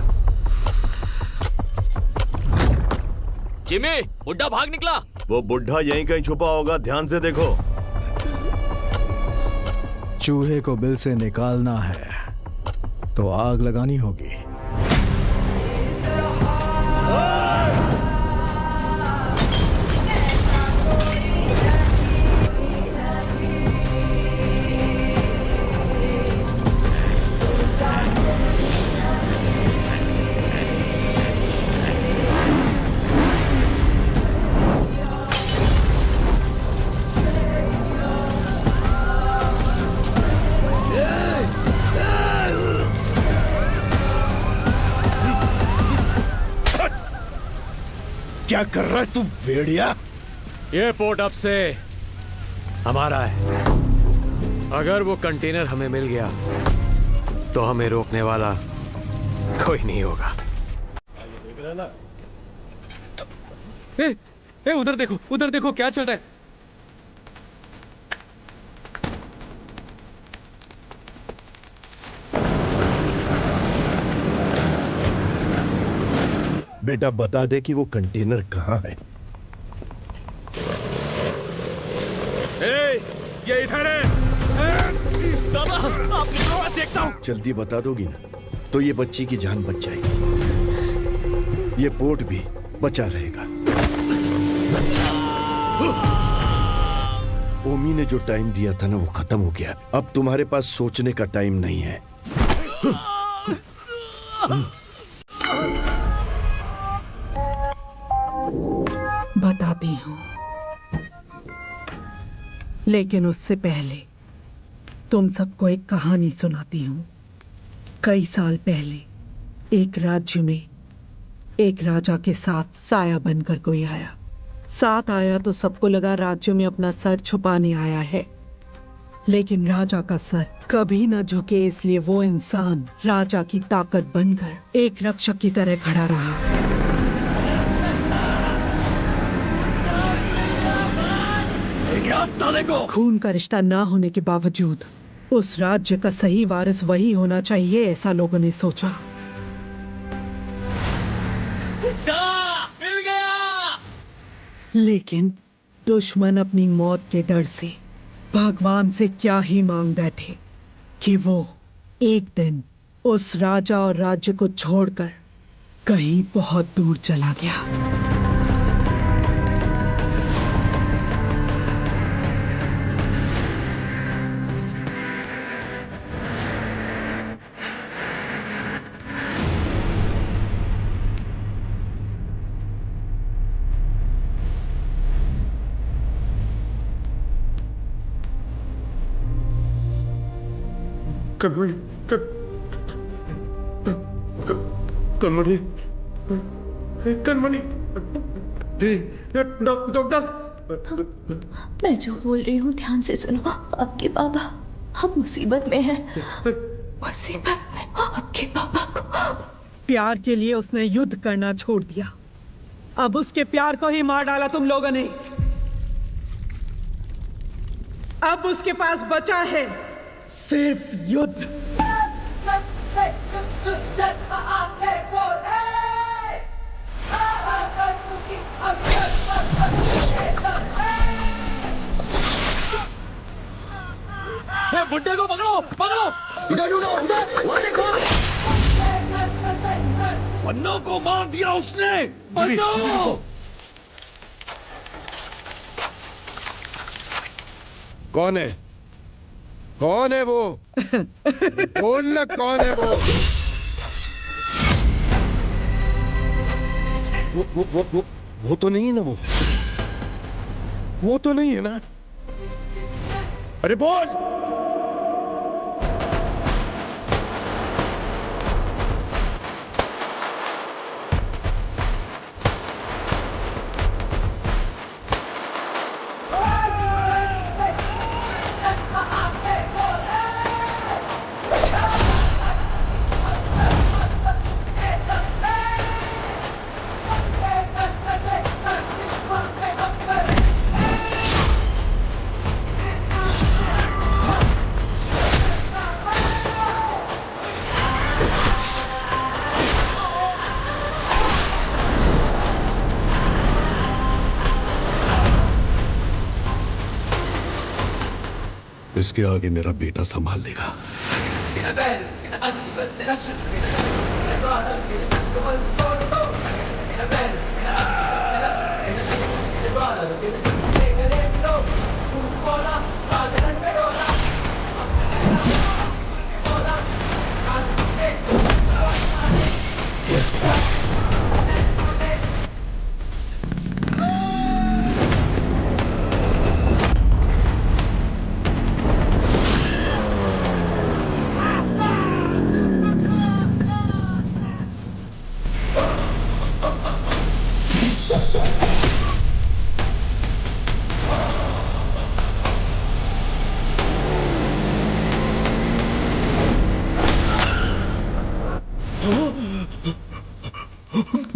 [SPEAKER 8] Jimmy, बुड्ढा भाग निकला।
[SPEAKER 1] वो बुढ़ा यहीं कहीं छुपा होगा, ध्यान से देखो।
[SPEAKER 3] चूहे को बिल से निकालना है तो आग लगानी होगी।
[SPEAKER 13] क्या कर रहा है तू भेड़िया?
[SPEAKER 16] ये पोर्ट अब से हमारा है। अगर वो कंटेनर हमें मिल गया तो हमें रोकने वाला कोई नहीं होगा।
[SPEAKER 17] उधर देखो क्या चल रहा है।
[SPEAKER 13] बेटा बता दे कि वो कंटेनर कहाँ है।
[SPEAKER 11] ये इधर है।
[SPEAKER 17] दादा, आप निकलो, मैं देखता हूँ।
[SPEAKER 9] जल्दी बता दोगी ना तो ये बच्ची की जान बच जाएगी, ये पोर्ट भी बचा रहेगा। ओमी ने जो टाइम दिया था ना वो खत्म हो गया। अब तुम्हारे पास सोचने का टाइम नहीं है।
[SPEAKER 10] बताती हूँ, लेकिन उससे पहले तुम सबको एक कहानी सुनाती हूँ। कई साल पहले एक राज्य में एक राजा के साथ साया बनकर कोई आया। साथ आया तो सबको लगा राज्य में अपना सर छुपाने आया है, लेकिन राजा का सर कभी न झुके, इसलिए वो इंसान राजा की ताकत बनकर एक रक्षक की तरह खड़ा रहा। खून का रिश्ता ना होने के बावजूद उस राज्य का सही वारिस वही होना चाहिए, ऐसा लोगों ने सोचा।
[SPEAKER 17] मिल गया।
[SPEAKER 10] लेकिन दुश्मन अपनी मौत के डर से भगवान से क्या ही मांग बैठे कि वो एक दिन उस राजा और राज्य को छोड़कर कहीं बहुत दूर चला गया।
[SPEAKER 14] मैं जो बोल रही हूँ ध्यान से सुनो। आपके बाबा अब मुसीबत में है, मुसीबत में। आपके बाबा को
[SPEAKER 10] प्यार के लिए उसने युद्ध करना छोड़ दिया। अब उसके प्यार को ही मार डाला तुम लोगों ने। अब उसके पास बचा है सिर्फ युद्ध।
[SPEAKER 17] बुड्ढे को पकड़ो, पकड़ो। इधर ढूंढो, उधर, वहाँ देखो।
[SPEAKER 11] पन्नों को मार दिया उसने। पन्नों।
[SPEAKER 13] कौन है? कौन है वो? बोल ना, कौन है वो? वो तो नहीं है ना, वो तो नहीं है ना। अरे बोल।
[SPEAKER 11] इसके आगे मेरा बेटा संभाल लेगा।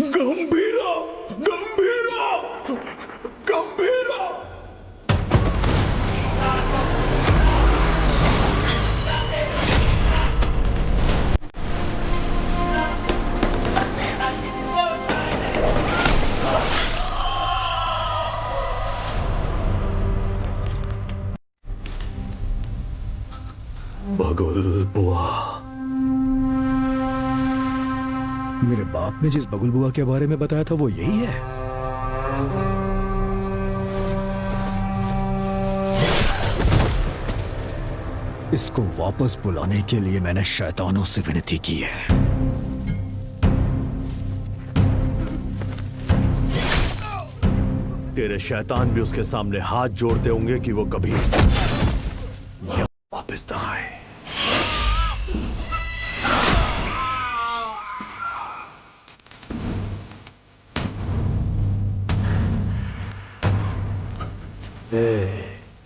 [SPEAKER 6] गंभीरा, गंभीरा, गंभीरा।
[SPEAKER 11] बगुल बुआ।
[SPEAKER 3] मेरे बाप ने जिस बगुल बुआ के बारे में बताया था वो यही है। इसको वापस बुलाने के लिए मैंने शैतानों से विनती की है।
[SPEAKER 1] तेरे शैतान भी उसके सामने हाथ जोड़ते होंगे कि वो कभी वापस ना आए।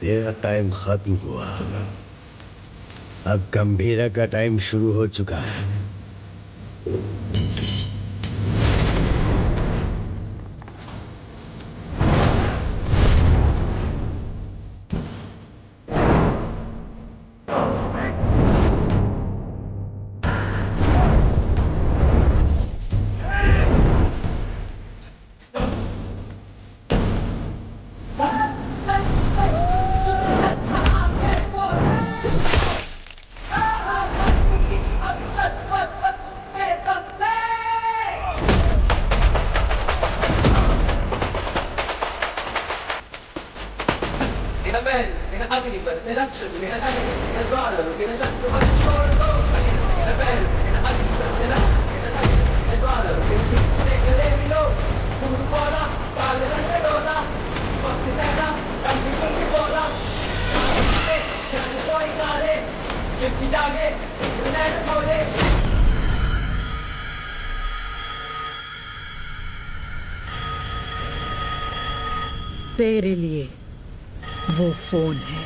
[SPEAKER 13] तेरा टाइम खत्म हुआ, अब गंभीरा का टाइम शुरू हो चुका है।
[SPEAKER 10] तेरे लिए वो फोन है।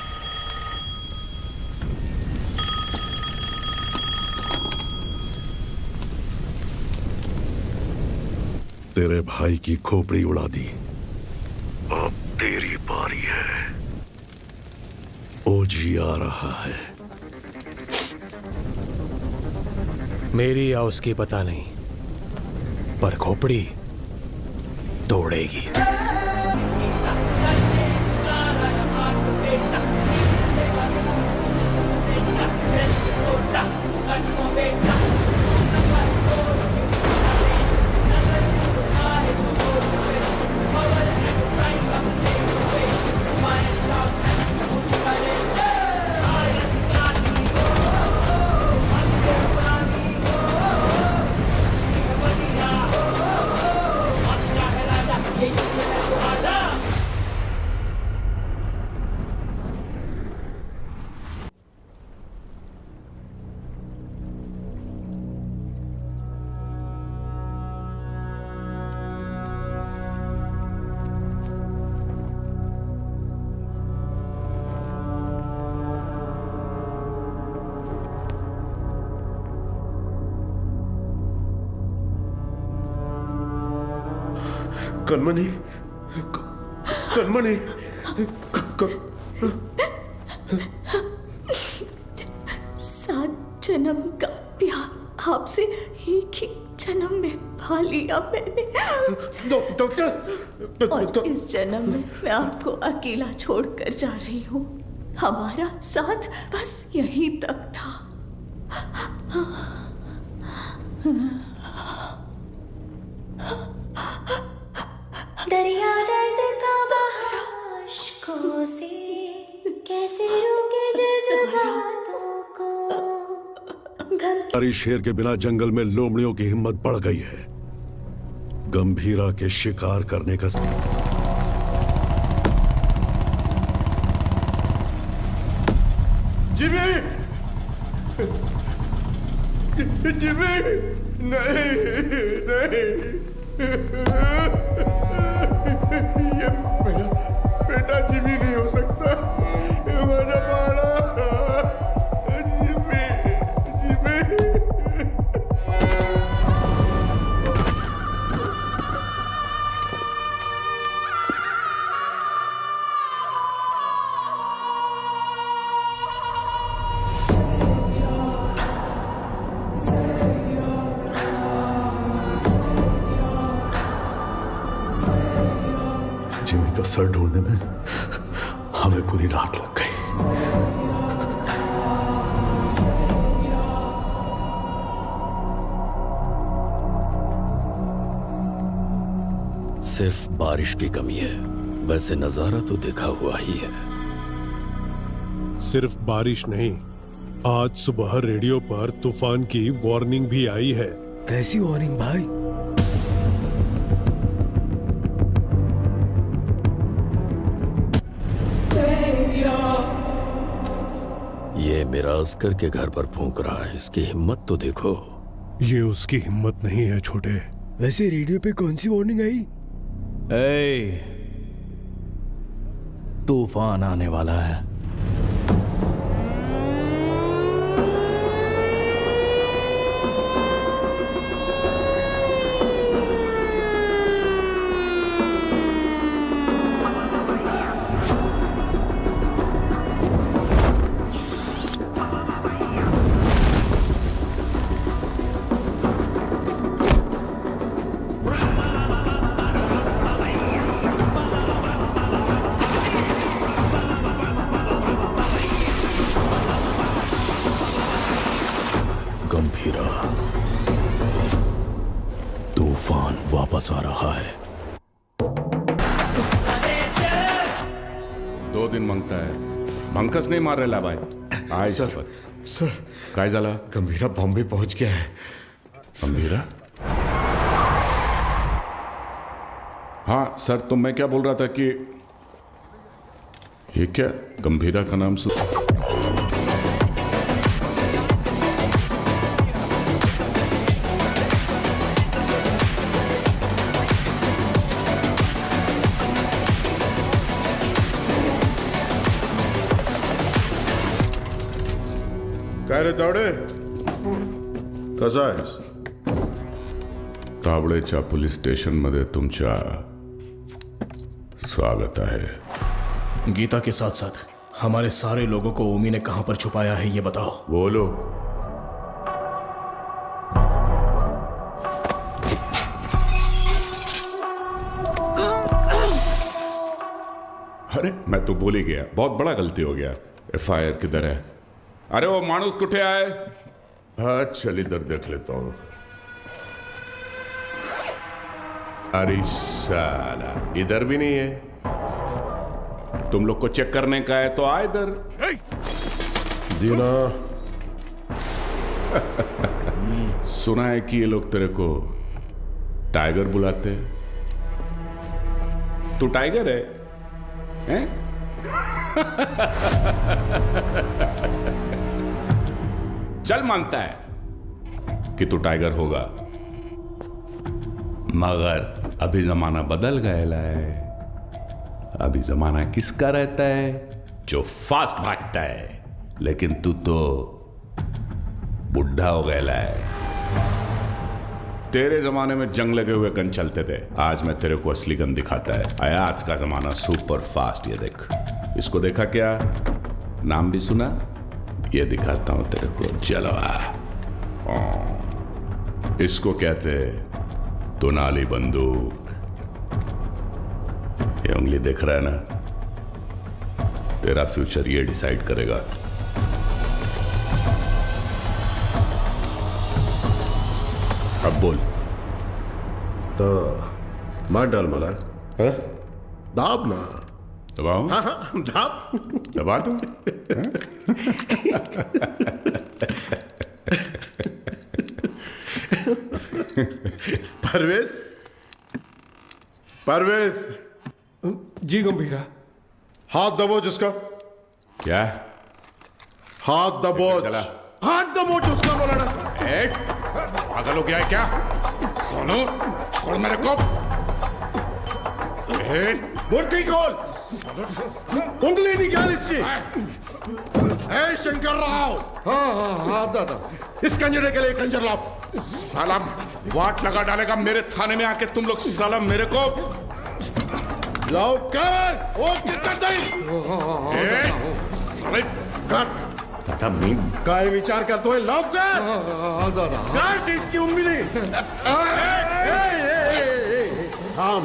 [SPEAKER 11] तेरे भाई की खोपड़ी उड़ा दी, अब तेरी बारी है। ओजी आ रहा है।
[SPEAKER 16] मेरी या उसकी पता नहीं, पर खोपड़ी तोड़ेगी।
[SPEAKER 11] कनमनी, कनमनी,
[SPEAKER 19] सात जन्म का प्यार आपसे एक ही जन्म में पा लिया मैंने।
[SPEAKER 11] डॉक्टर,
[SPEAKER 19] और इस जन्म में मैं आपको अकेला छोड़कर जा रही हूँ। हमारा साथ बस यहीं तक था।
[SPEAKER 20] दरिया दर्द का बहाव अश्कों से कैसे रोके जज्बातों को।
[SPEAKER 11] हमारी शेर के बिना जंगल में लोमड़ियों की हिम्मत बढ़ गई है। गंभीरा के शिकार करने का
[SPEAKER 6] जिमी, जिमी, नहीं, नहीं, ये मेरा बेटा जिमी नहीं हो सकता, ये मेरा बाड़ा, जिमी, जिमी।
[SPEAKER 11] जिमी का सर ढूंढने में हमें पूरी रात लग गई।
[SPEAKER 9] सिर्फ बारिश की कमी है, वैसे नजारा तो देखा हुआ ही है।
[SPEAKER 21] सिर्फ बारिश नहीं, आज सुबह रेडियो पर तूफान की वार्निंग भी आई है।
[SPEAKER 13] कैसी वार्निंग भाई? ये मेरा अस्कर के घर पर फूंक रहा है, इसकी हिम्मत तो देखो।
[SPEAKER 21] ये उसकी हिम्मत नहीं है छोटे।
[SPEAKER 13] वैसे रेडियो पे कौन सी वार्निंग आई?
[SPEAKER 1] तूफान आने वाला है। तूफान वापस आ रहा है।
[SPEAKER 6] 2 दिन मांगता है, मंकस नहीं मार रहा भाई। आय
[SPEAKER 9] सर
[SPEAKER 6] काय झाला?
[SPEAKER 9] गंभीरा बॉम्बे पहुंच गया है।
[SPEAKER 6] गंभीरा? हाँ सर, तो मैं क्या बोल रहा था कि ये क्या गंभीरा का नाम काय रे तावडे, कसा आहेस? तावडेच्या पोलीस स्टेशन मध्ये तुमच्या स्वागत है।
[SPEAKER 22] गीता के साथ साथ हमारे सारे लोगों को ओमी ने कहां पर छुपाया है ये बताओ।
[SPEAKER 6] बोलो। अरे मैं तो बोल ही गया, बहुत बड़ा गलती हो गया। FIR किधर है? अरे वो मानुस कुठे आए? हाँ चल इधर देख लेता हूं। अरे साला इधर भी नहीं है। तुम लोग को चेक करने का है तो आ इधर।
[SPEAKER 11] जीना
[SPEAKER 6] सुना है कि ये लोग तेरे को टाइगर बुलाते हैं। तू टाइगर है, हैं? चल मानता है कि तू टाइगर होगा, मगर अभी जमाना बदल गया है। अभी जमाना किसका रहता है? जो फास्ट भागता है। लेकिन तू तो बुढ़ा हो गया है। तेरे जमाने में जंग लगे हुए गन चलते थे, आज मैं तेरे को असली गन दिखाता है। आया आज का जमाना सुपर फास्ट। ये देख, इसको देखा क्या? नाम भी सुना? ये दिखाता हूं तेरे को जलवा। इसको कहते दुनाली बंदूक। ये उंगली देख रहा है ना? तेरा फ्यूचर ये डिसाइड करेगा। अब बोल।
[SPEAKER 11] तो मार डाल मला, हाँ? दाब ना।
[SPEAKER 6] दबाऊं?
[SPEAKER 11] हाँ हाँ दाब।
[SPEAKER 6] दबा दूं?
[SPEAKER 11] परवेज, परवेज।
[SPEAKER 22] जी गंभीरा।
[SPEAKER 11] हाथ दबोच उसका।
[SPEAKER 6] क्या?
[SPEAKER 11] हाथ दबोच।
[SPEAKER 6] चला।
[SPEAKER 11] हाथ दबोच उसका बोला ना।
[SPEAKER 6] पागल हो गया है क्या? सोनू छोड़ मेरे को।
[SPEAKER 11] मुर्गी खोल। उंगली निकाल इसकी। ए शंकर राव। हाँ हाँ हाँ दादा, इस कंजरे के लिए कंजर लाओ।
[SPEAKER 6] साला वाट लगा डालेगा मेरे थाने में आके तुम लोग। साला मेरे को
[SPEAKER 11] लाओ कर। वो कितना
[SPEAKER 6] साले
[SPEAKER 11] दादा मैं काय विचार करते हुए लाओ कर। दादा काट इसकी उंगली। हम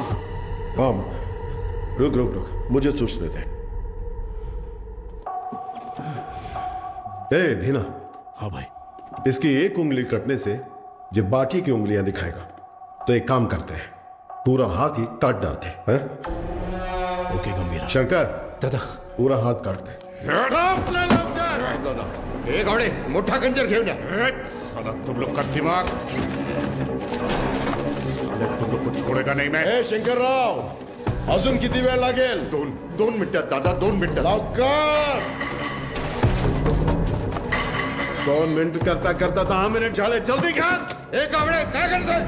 [SPEAKER 11] हम रुक रुक रुक, मुझे सोचने दे। ए धीना।
[SPEAKER 22] हाँ भाई।
[SPEAKER 11] इसकी एक उंगली कटने से जब बाकी की उंगलियां दिखाएगा तो एक काम करते हैं, पूरा हाथ ही काट डालते हैं।
[SPEAKER 22] ओके गंभीरा।
[SPEAKER 11] शंकर
[SPEAKER 22] दादा
[SPEAKER 11] पूरा हाथ काट दे।
[SPEAKER 9] एक घोड़े मोठा कंजर घेऊन या।
[SPEAKER 6] साला तुम लोग का दिमाग, साले तुम लोग को छोड़ेगा नहीं मैं।
[SPEAKER 11] ए शंकर राव, अजून किती वेळ लागेल?
[SPEAKER 9] दोन मिनिटात दादा, 2 मिनिटात।
[SPEAKER 11] लवकर। 2 मिनिट करता करता 10 मिनिट झाले, जल्दी कर।
[SPEAKER 9] एक गावडे काय करतोय?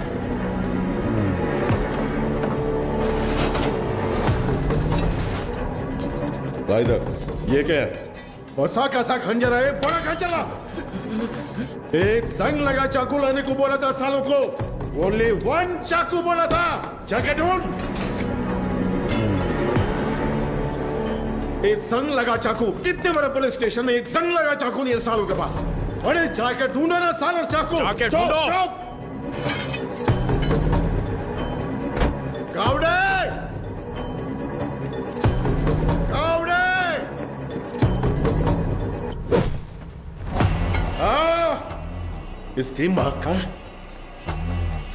[SPEAKER 11] इधर ये क्या है? ऐसा कैसा खंजर है? बड़ा खंजर ला। एक संग लगा चाकू लाने को बोला था सालों को। ओनली 1 चाकू बोला था। जाके ढूंढ। एक संग लगा चाकू। कितने बड़े पुलिस स्टेशन में एक संग लगा चाकू नहीं है सालों के पास। अरे जाके ढूंढो ना सालों चाकू।
[SPEAKER 22] जाके ढूंढो।
[SPEAKER 11] गावड़े, गावड़े। इस टीम भाग का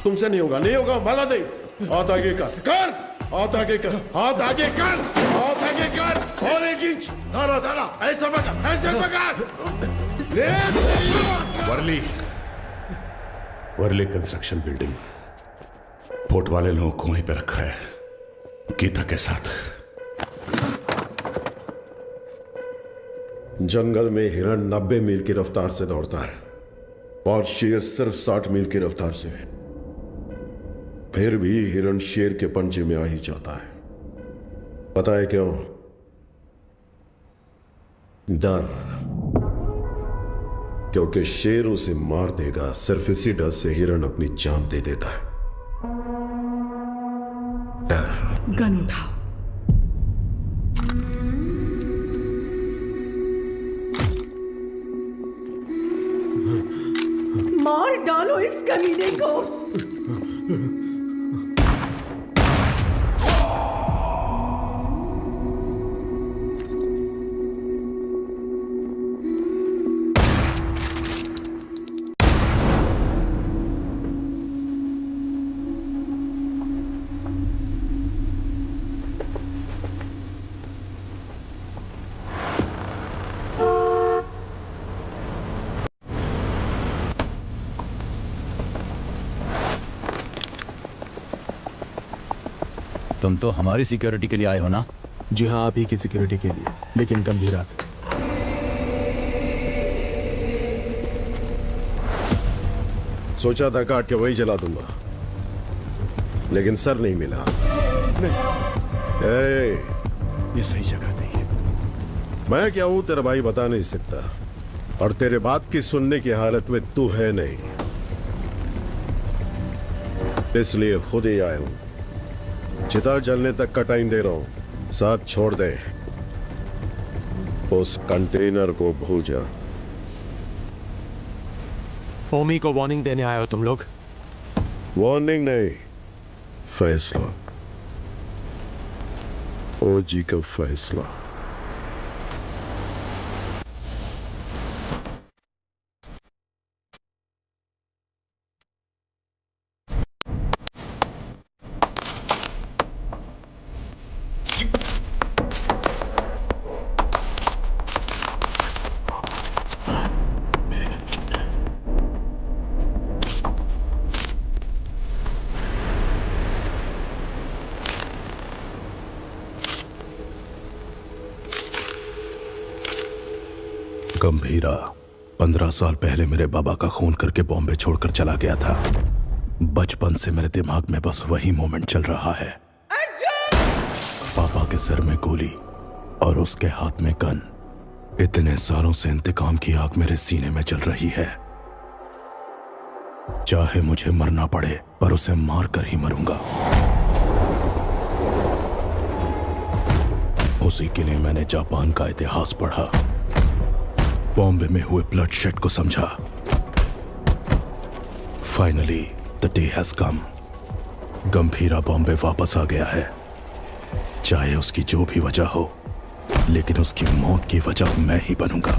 [SPEAKER 11] तुमसे नहीं होगा, नहीं होगा। भला दे। हाथ आगे कर। हाथ आगे कर। हाथ आगे कर। हाथ आगे कर। और 1 इंच। सारा सारा ऐसा पकड़, ऐसे पकड़।
[SPEAKER 6] Worli construction building. पोर्ट वाले लोगों को वहीं पे रखा है, गीता के साथ।
[SPEAKER 11] जंगल में हिरण 90 मील की रफ्तार से दौड़ता है और शेर सिर्फ 60 मील की रफ्तार से। फिर भी हिरण शेर के पंजे में आ ही जाता है। पता है क्यों? डर। क्योंकि शेर उसे मार देगा। सिर्फ इसी डर से हिरण अपनी जान दे देता है। डर।
[SPEAKER 10] गन उठाओ। मार डालो इस कमीने को।
[SPEAKER 2] तुम तो हमारी सिक्योरिटी के लिए आए हो ना?
[SPEAKER 22] जी हाँ, आप ही की सिक्योरिटी के लिए, लेकिन गंभीरा से।
[SPEAKER 11] सोचा था काट के वही जला दूंगा, लेकिन सर नहीं मिला। नहीं।
[SPEAKER 22] ये सही जगह नहीं है।
[SPEAKER 11] मैं क्या हूं तेरा भाई बता नहीं सकता, और तेरे बात की सुनने की हालत में तू है नहीं, इसलिए खुद ही आया हूं। चिता जलने तक का टाइम दे रहा हूं, साथ छोड़ दे। उस कंटेनर को भूल जा।
[SPEAKER 22] ओमी को वार्निंग देने आए हो तुम लोग?
[SPEAKER 11] वार्निंग नहीं, फैसला। ओजी का फैसला।
[SPEAKER 1] गंभीरा 15 साल पहले मेरे बाबा का खून करके बॉम्बे छोड़कर चला गया था। बचपन से मेरे दिमाग में बस वही मोमेंट चल रहा है। पापा के सिर में गोली और उसके हाथ में गन। इतने सालों से इंतकाम की आग मेरे सीने में जल रही है। चाहे मुझे मरना पड़े पर उसे मार कर ही मरूंगा। उसी के लिए मैंने जापान का इतिहास पढ़ा, बॉम्बे में हुए ब्लडशेड को समझा। Finally the day has come. Gambhira Bombay वापस आ गया है। चाहे उसकी जो भी वजह हो, लेकिन उसकी मौत की वजह मैं ही बनूंगा।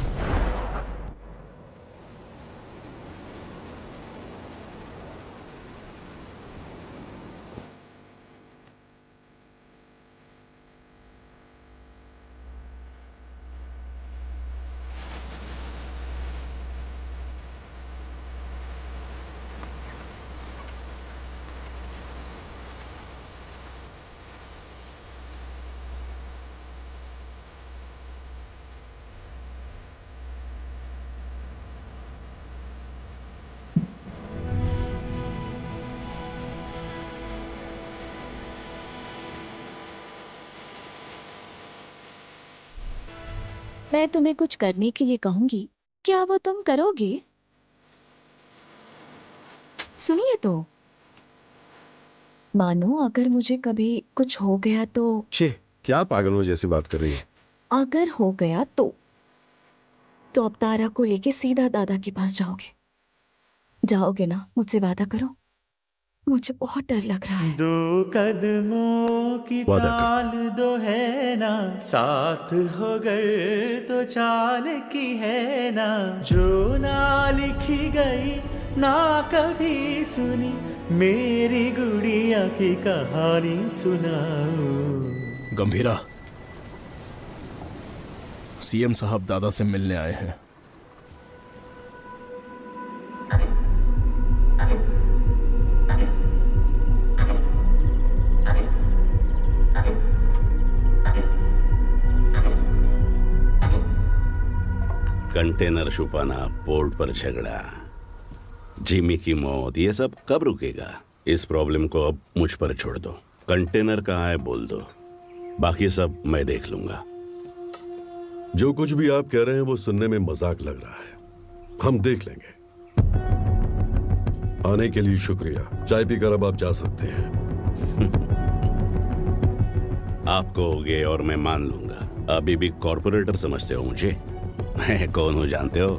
[SPEAKER 14] मैं तुम्हें कुछ करने के लिए कहूंगी, क्या वो तुम करोगे? सुनिए तो, मानो अगर मुझे कभी कुछ हो गया तो।
[SPEAKER 11] छे, क्या पागलों जैसी बात कर रही है?
[SPEAKER 14] अगर हो गया तो अब तारा को लेके सीधा दादा के पास जाओगे? जाओगे ना? मुझसे वादा करो। मुझे बहुत डर लग रहा है।
[SPEAKER 4] 2 कदमों की ताल दो है ना, साथ हो गर तो चाल की है ना, जो ना लिखी गई ना कभी सुनी, मेरी गुड़िया की कहानी सुनाओ।
[SPEAKER 22] गंभीरा, सीएम साहब दादा से मिलने आए हैं।
[SPEAKER 6] कंटेनर छुपाना, पोर्ट पर झगड़ा, जिमी की मौत, ये सब कब रुकेगा? इस प्रॉब्लम को अब मुझ पर छोड़ दो। कंटेनर कहाँ है बोल दो, बाकी सब मैं देख लूंगा।
[SPEAKER 11] जो कुछ भी आप कह रहे हैं वो सुनने में मजाक लग रहा है। हम देख लेंगे। आने के लिए शुक्रिया। चाय पीकर अब आप जा सकते हैं।
[SPEAKER 6] आप कहोगे और मैं मान लूंगा। अभी भी कॉर्पोरेटर समझते हो मुझे? मैं कौन हूं जानते हो?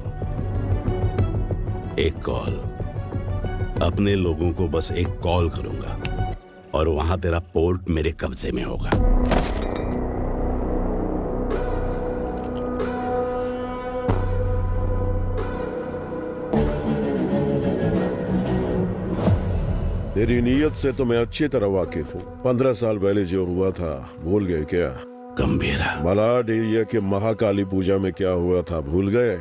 [SPEAKER 6] एक कॉल, अपने लोगों को बस एक कॉल करूंगा और वहां तेरा पोर्ट मेरे कब्जे में होगा।
[SPEAKER 11] तेरी नीयत से तो मैं अच्छी तरह वाकिफ हूँ। 15 साल पहले जो हुआ था भूल गए क्या?
[SPEAKER 6] गंभीरा,
[SPEAKER 11] मलाड एरिया के महाकाली पूजा में क्या हुआ था भूल गए?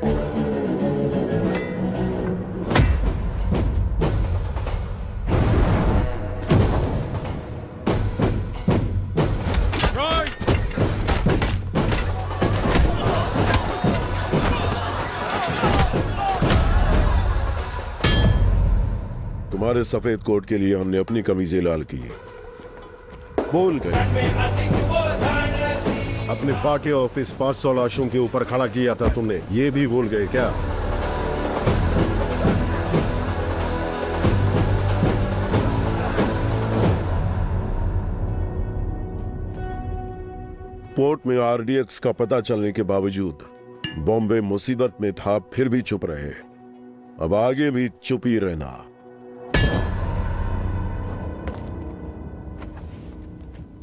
[SPEAKER 11] तुम्हारे सफेद कोट के लिए हमने अपनी कमीजें लाल की। भूल गए? अपने पार्टी ऑफिस 500 लाशों के ऊपर खड़ा किया था तुमने, ये भी भूल गए क्या? पोर्ट में आरडीएक्स का पता चलने के बावजूद बॉम्बे मुसीबत में था, फिर भी चुप रहे। अब आगे भी चुप ही रहना।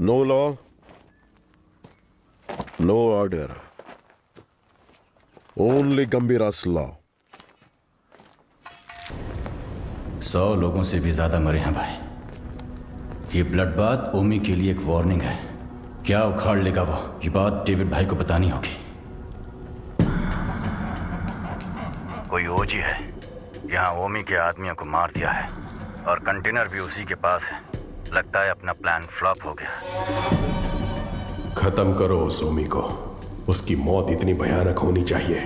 [SPEAKER 11] No law, no order, only Gambhira's law.
[SPEAKER 2] 100 लोगों से भी ज्यादा मरे हैं भाई। ये ब्लड बात ओमी के लिए एक वार्निंग है। क्या उखाड़ लेगा वो, ये बात डेविड भाई को बतानी होगी। कोई ओजी है यहाँ ओमी के आदमियों को मार दिया है और कंटेनर भी उसी के पास है। लगता है अपना प्लान फ्लॉप हो गया।
[SPEAKER 22] खत्म करो उस ओमी को। उसकी मौत इतनी भयानक होनी चाहिए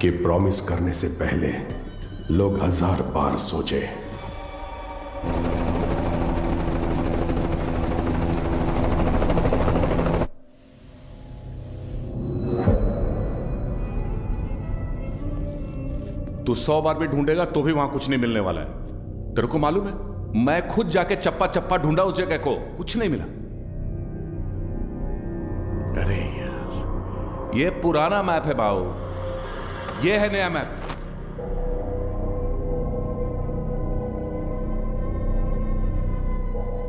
[SPEAKER 13] कि प्रॉमिस करने से पहले लोग 1000 बार सोचे।
[SPEAKER 6] तू 100 बार भी ढूंढेगा तो भी वहां कुछ नहीं मिलने वाला है। तेरे को मालूम है, मैं खुद जाके चप्पा चप्पा ढूंढा उस जगह को, कुछ नहीं मिला। अरे यार, ये पुराना मैप है बाऊ, ये है नया मैप।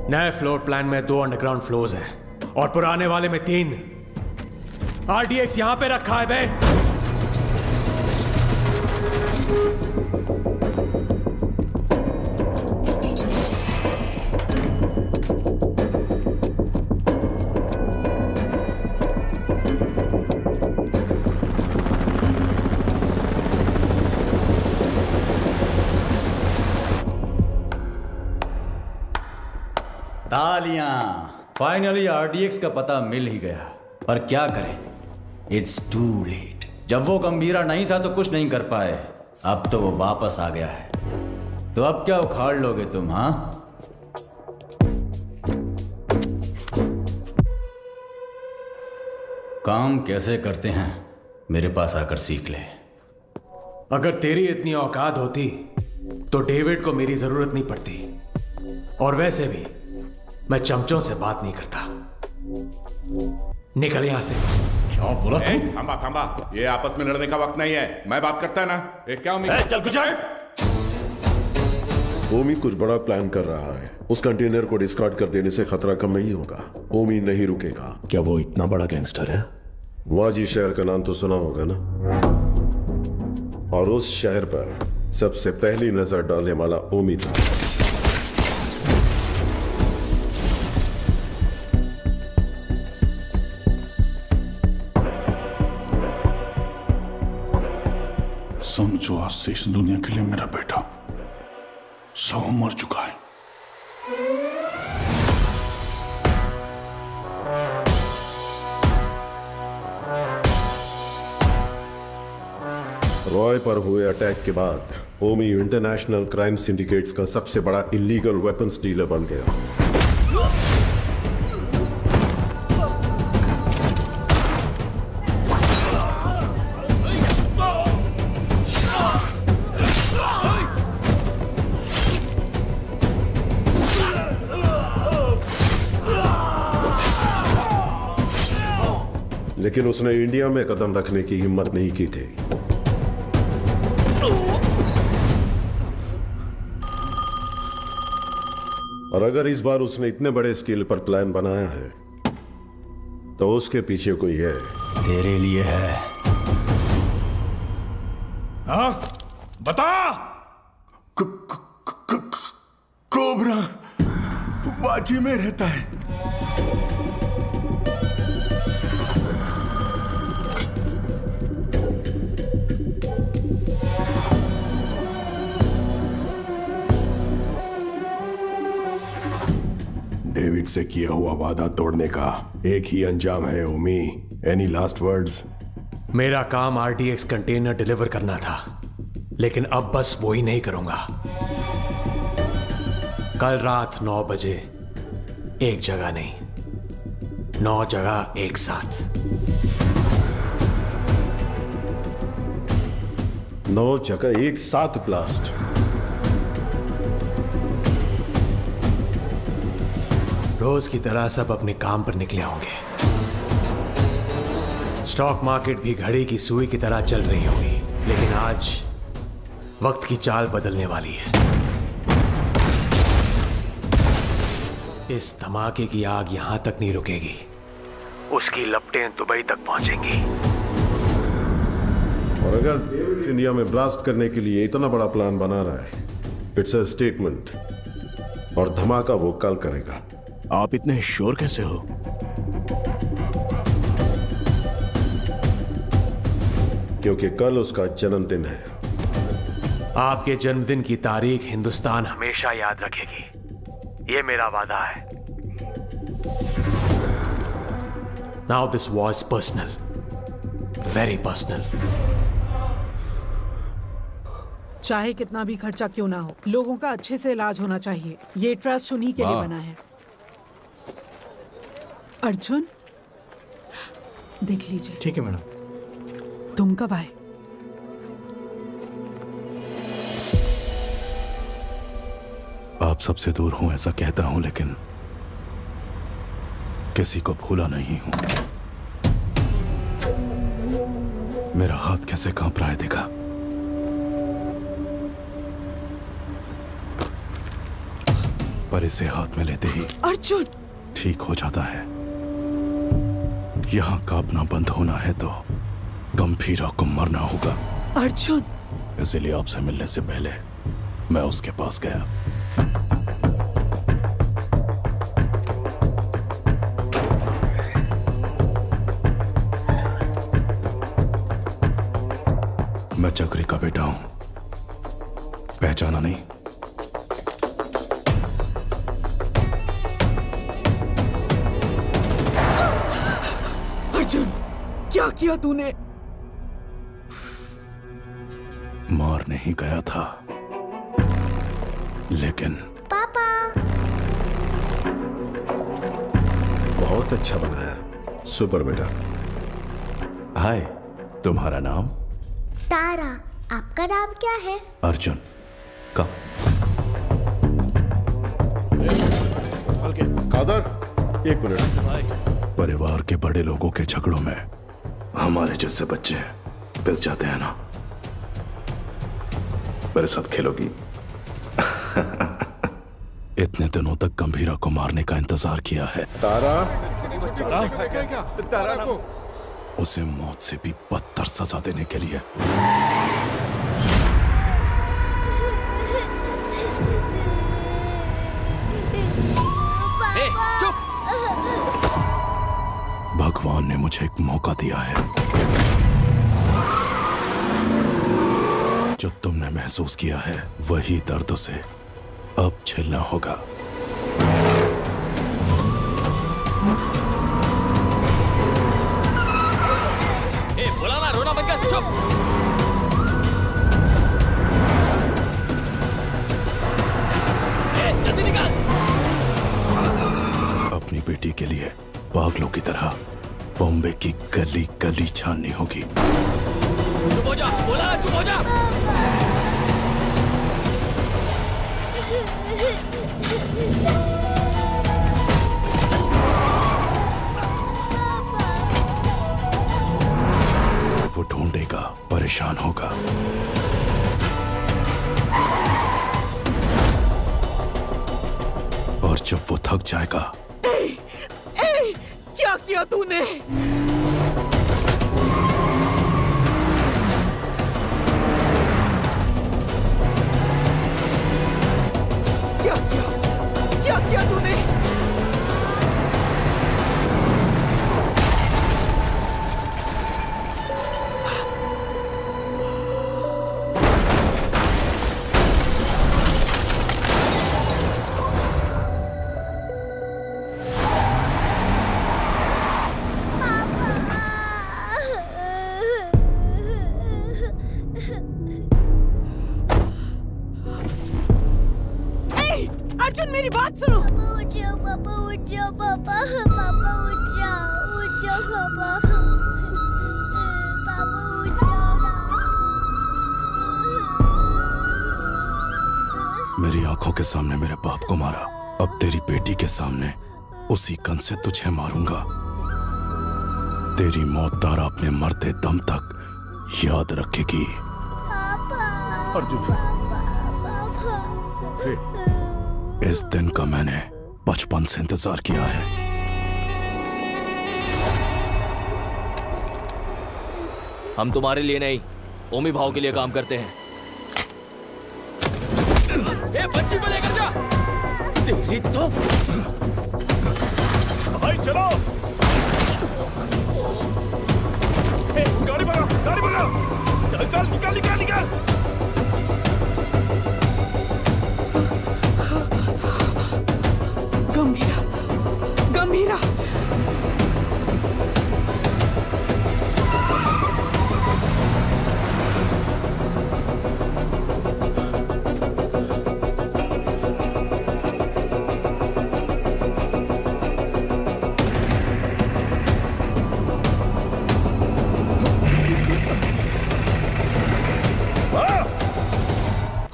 [SPEAKER 16] नए फ्लोर प्लान में 2 अंडरग्राउंड फ्लोर्स हैं और पुराने वाले में 3। RDX यहां पे रखा है बे।
[SPEAKER 2] तालियां, फाइनली RDX का पता मिल ही गया। पर क्या करें, इट्स टू लेट। जब वो गंभीरा नहीं था तो कुछ नहीं कर पाए, अब तो वो वापस आ गया है। तो अब क्या उखाड़ लोगे तुम? हाँ, काम कैसे करते हैं मेरे पास आकर सीख ले।
[SPEAKER 16] अगर तेरी इतनी औकात होती तो डेविड को मेरी जरूरत नहीं पड़ती। और वैसे भी मैं चमचों से बात नहीं करता। निकल यहां से।
[SPEAKER 6] क्या बोला तू? थांबा थांबा, ये आपस में लड़ने का वक्त नहीं है। मैं बात करता है ना। क्या उम्मीद? चल कुछ।
[SPEAKER 11] ओमी कुछ बड़ा प्लान कर रहा है। उस कंटेनर को डिस्कार्ड कर देने से खतरा कम नहीं होगा। ओमी नहीं रुकेगा।
[SPEAKER 13] क्या वो इतना बड़ा गैंगस्टर है?
[SPEAKER 11] वाजी शहर का नाम तो सुना होगा ना, और उस शहर पर सबसे पहली नजर डालने वाला ओमी था।
[SPEAKER 6] समझो, आज से इस दुनिया के लिए मेरा बेटा 100 मर चुका है।
[SPEAKER 11] रॉय पर हुए अटैक के बाद ओमी इंटरनेशनल क्राइम सिंडिकेट्स का सबसे बड़ा इलीगल वेपन्स डीलर बन गया। लेकिन उसने इंडिया में कदम रखने की हिम्मत नहीं की थी। और अगर इस बार उसने इतने बड़े स्केल पर प्लान बनाया है तो उसके पीछे कोई है।
[SPEAKER 2] तेरे लिए है।
[SPEAKER 12] हाँ? बता।
[SPEAKER 6] कोबरा बाजी में रहता है।
[SPEAKER 13] डेविड से किया हुआ वादा तोड़ने का एक ही अंजाम है ओमी। Any last words?
[SPEAKER 16] मेरा काम RDX कंटेनर डिलीवर करना था, लेकिन अब बस वो ही नहीं करूंगा। कल रात 9 बजे एक जगह नहीं, 9 जगह एक साथ।
[SPEAKER 11] 9 जगह एक साथ ब्लास्ट।
[SPEAKER 16] रोज की तरह सब अपने काम पर निकले होंगे। स्टॉक मार्केट भी घड़ी की सुई की तरह चल रही होगी, लेकिन आज वक्त की चाल बदलने वाली है। इस धमाके की आग यहां तक नहीं रुकेगी, उसकी लपटें दुबई तक पहुंचेंगी।
[SPEAKER 11] और अगर डेविड इंडिया में ब्लास्ट करने के लिए इतना बड़ा प्लान बना रहा है, इट्स अ स्टेटमेंट, और धमाका वो कल करेगा।
[SPEAKER 13] आप इतने श्योर कैसे हो?
[SPEAKER 11] क्योंकि कल उसका जन्मदिन है।
[SPEAKER 16] आपके जन्मदिन की तारीख हिंदुस्तान हमेशा याद रखेगी, ये मेरा वादा है। Now this was personal, very personal.
[SPEAKER 10] चाहे कितना भी खर्चा क्यों ना हो, लोगों का अच्छे से इलाज होना चाहिए। ये ट्रस्ट उन्हीं के लिए बना है। अर्जुन, देख लीजिए।
[SPEAKER 5] ठीक है मैडम।
[SPEAKER 10] तुम कब आए?
[SPEAKER 1] आप सबसे दूर हूं ऐसा कहता हूं, लेकिन किसी को भूला नहीं हूं। मेरा हाथ कैसे कांप रहा है देखा? पर इसे हाथ में लेते ही
[SPEAKER 10] अर्जुन
[SPEAKER 1] ठीक हो जाता है। यहां कांपना बंद होना है तो गंभीरा को मरना होगा।
[SPEAKER 10] अर्जुन,
[SPEAKER 1] इसलिए आपसे मिलने से पहले मैं उसके पास गया। मैं चक्री का बेटा हूं, पहचाना नहीं?
[SPEAKER 10] अर्जुन, क्या किया तूने?
[SPEAKER 1] मार नहीं गया था, लेकिन
[SPEAKER 18] पापा।
[SPEAKER 11] बहुत अच्छा बनाया, सुपर बेटा।
[SPEAKER 1] हाय, तुम्हारा नाम?
[SPEAKER 18] तारा। आपका नाम क्या है?
[SPEAKER 1] अर्जुन। का
[SPEAKER 11] कादर, एक मिनट।
[SPEAKER 1] परिवार के बड़े लोगों के झगड़ों में हमारे जैसे बच्चे पिस जाते हैं ना। मेरे साथ खेलोगी? इतने दिनों तक गंभीरा को मारने का इंतजार किया है।
[SPEAKER 11] तारा,
[SPEAKER 1] तारा को उसे मौत से भी बदतर सजा देने के लिए।
[SPEAKER 8] चुप!
[SPEAKER 1] भगवान ने मुझे एक मौका दिया है। जो तुमने महसूस किया है वही दर्द से अब झेलना होगा।
[SPEAKER 8] बोला ना, रोना बंद कर। चुप! जल्दी निकाल।
[SPEAKER 1] अपनी बेटी के लिए पागलों की तरह बॉम्बे की गली गली छाननी होगी।
[SPEAKER 8] चुप हो जा, बोला ना, चुप हो जा।
[SPEAKER 1] वो ढूंढेगा, परेशान होगा। और जब वो थक जाएगा।
[SPEAKER 10] क्या किया तूने? क्या किया तूने? अर्जुन, मेरी बात सुनो।
[SPEAKER 18] उठ जाओ पापा, उठ जाओ पापा। पापा उठ जाओ पापा। पापा उठ जाओ ना।
[SPEAKER 1] मेरी आंखों के सामने मेरे बाप को मारा, अब तेरी बेटी के सामने उसी गन से तुझे मारूंगा। तेरी मौत तारा अपने मरते दम तक याद रखेगी।
[SPEAKER 11] अर्जुन,
[SPEAKER 1] इस दिन का मैंने बचपन से इंतजार किया है।
[SPEAKER 8] हम तुम्हारे लिए नहीं, ओमी भाव के लिए काम करते हैं। ए, बच्ची को लेकर जा। तेरी तो
[SPEAKER 17] भाई चलो। ए, गाड़ी बढ़ाओ, गाड़ी बढ़ाओ। चल चल, निकाल निकाल निकाल।
[SPEAKER 10] गंभीरा, गंभीरा।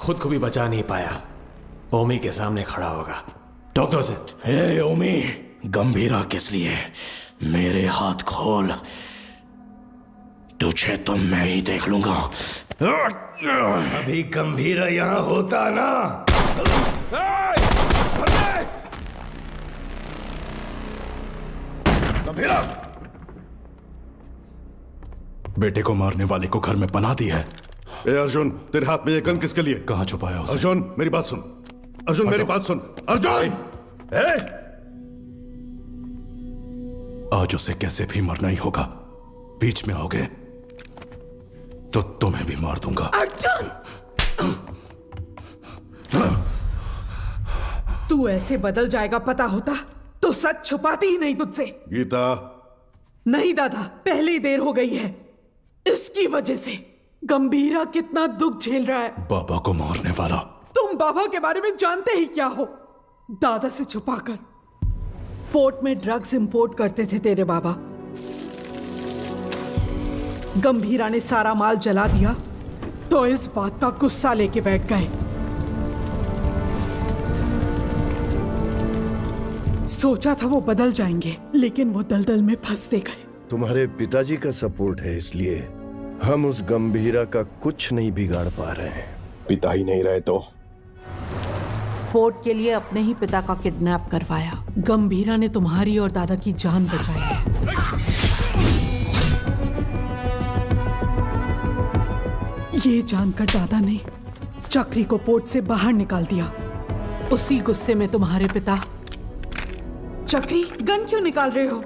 [SPEAKER 16] खुद को भी बचा नहीं पाया, ओमी के सामने खड़ा होगा। ठोक दो उसे।
[SPEAKER 22] हे ओमी, गंभीरा किस लिए? मेरे हाथ खोल, तुझे तो मैं ही देख लूंगा।
[SPEAKER 13] अभी गंभीरा यहां होता ना।
[SPEAKER 1] गंभीरा, बेटे को मारने वाले को घर में पनाह दी है।
[SPEAKER 11] ए अर्जुन, तेरे हाथ में ये गन किसके लिए?
[SPEAKER 1] कहां छुपाया उसे?
[SPEAKER 11] अर्जुन मेरी बात सुन, अर्जुन मेरी बात सुन, अर्जुन!
[SPEAKER 1] आज उसे कैसे भी मरना ही होगा। बीच में आओगे तो तुम्हें भी मार दूंगा।
[SPEAKER 10] अर्जुन, तू ऐसे बदल जाएगा पता होता तो सच छुपाती ही नहीं तुझसे।
[SPEAKER 11] गीता।
[SPEAKER 10] नहीं दादा, पहले ही देर हो गई है। इसकी वजह से गंभीरा कितना दुख झेल रहा है।
[SPEAKER 1] बाबा को मारने वाला।
[SPEAKER 10] तुम बाबा के बारे में जानते ही क्या हो? दादा से छुपाकर पोर्ट में ड्रग्स इंपोर्ट करते थे तेरे बाबा। गंभीरा ने सारा माल जला दिया तो इस बात का गुस्सा लेके बैठ गए। सोचा था वो बदल जाएंगे, लेकिन वो दलदल में फंसते गए।
[SPEAKER 9] तुम्हारे पिताजी का सपोर्ट है, इसलिए हम उस गंभीरा का कुछ नहीं बिगाड़ पा रहे हैं।
[SPEAKER 22] पिता ही नहीं रहे तो?
[SPEAKER 10] पोर्ट के लिए अपने ही पिता का किडनैप करवाया। गंभीरा ने तुम्हारी और दादा की जान बचाई है। ये जानकर दादा ने चक्री को पोर्ट से बाहर निकाल दिया। उसी गुस्से में तुम्हारे पिता। चक्री, गन क्यों निकाल रहे हो?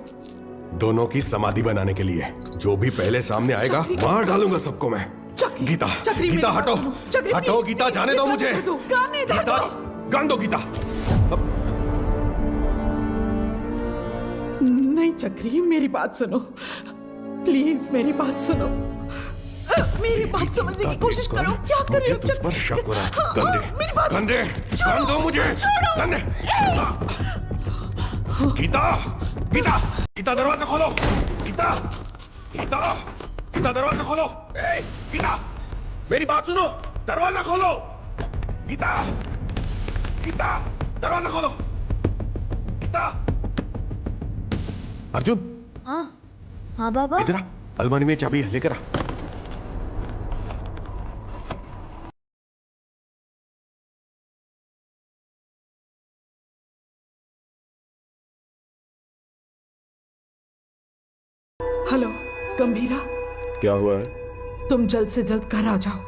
[SPEAKER 21] दोनों की समाधि बनाने के लिए। जो भी पहले सामने आएगा मार डालूंगा सबको मैं। गीता, गीता हटो, हटो गीता, जाने दो मुझे। गीता, गान दो गीता।
[SPEAKER 10] नहीं चक्री, मेरी बात सुनो प्लीज, मेरी बात सुनो। मेरी बात समझने की कोशिश करो। क्या कर रहे हो?
[SPEAKER 21] तुझ पर शक हो रहा है। गंदे, गान दो मुझे। गंदे। गीता, गीता, गीता दरवाजा खोलो। गीता, गीता, गीता दरवाजा खोलो। गीता, मेरी बात सुनो, दरवाजा खोलो। गीता, गीता, दरवाजा खोलो। गीता। अर्जुन।
[SPEAKER 18] हाँ हाँ बाबा।
[SPEAKER 21] इधर आ, अलमारी में चाबी है, लेकर आ।
[SPEAKER 10] हेलो गंभीरा,
[SPEAKER 9] क्या हुआ है?
[SPEAKER 10] तुम जल्द से जल्द घर आ जाओ।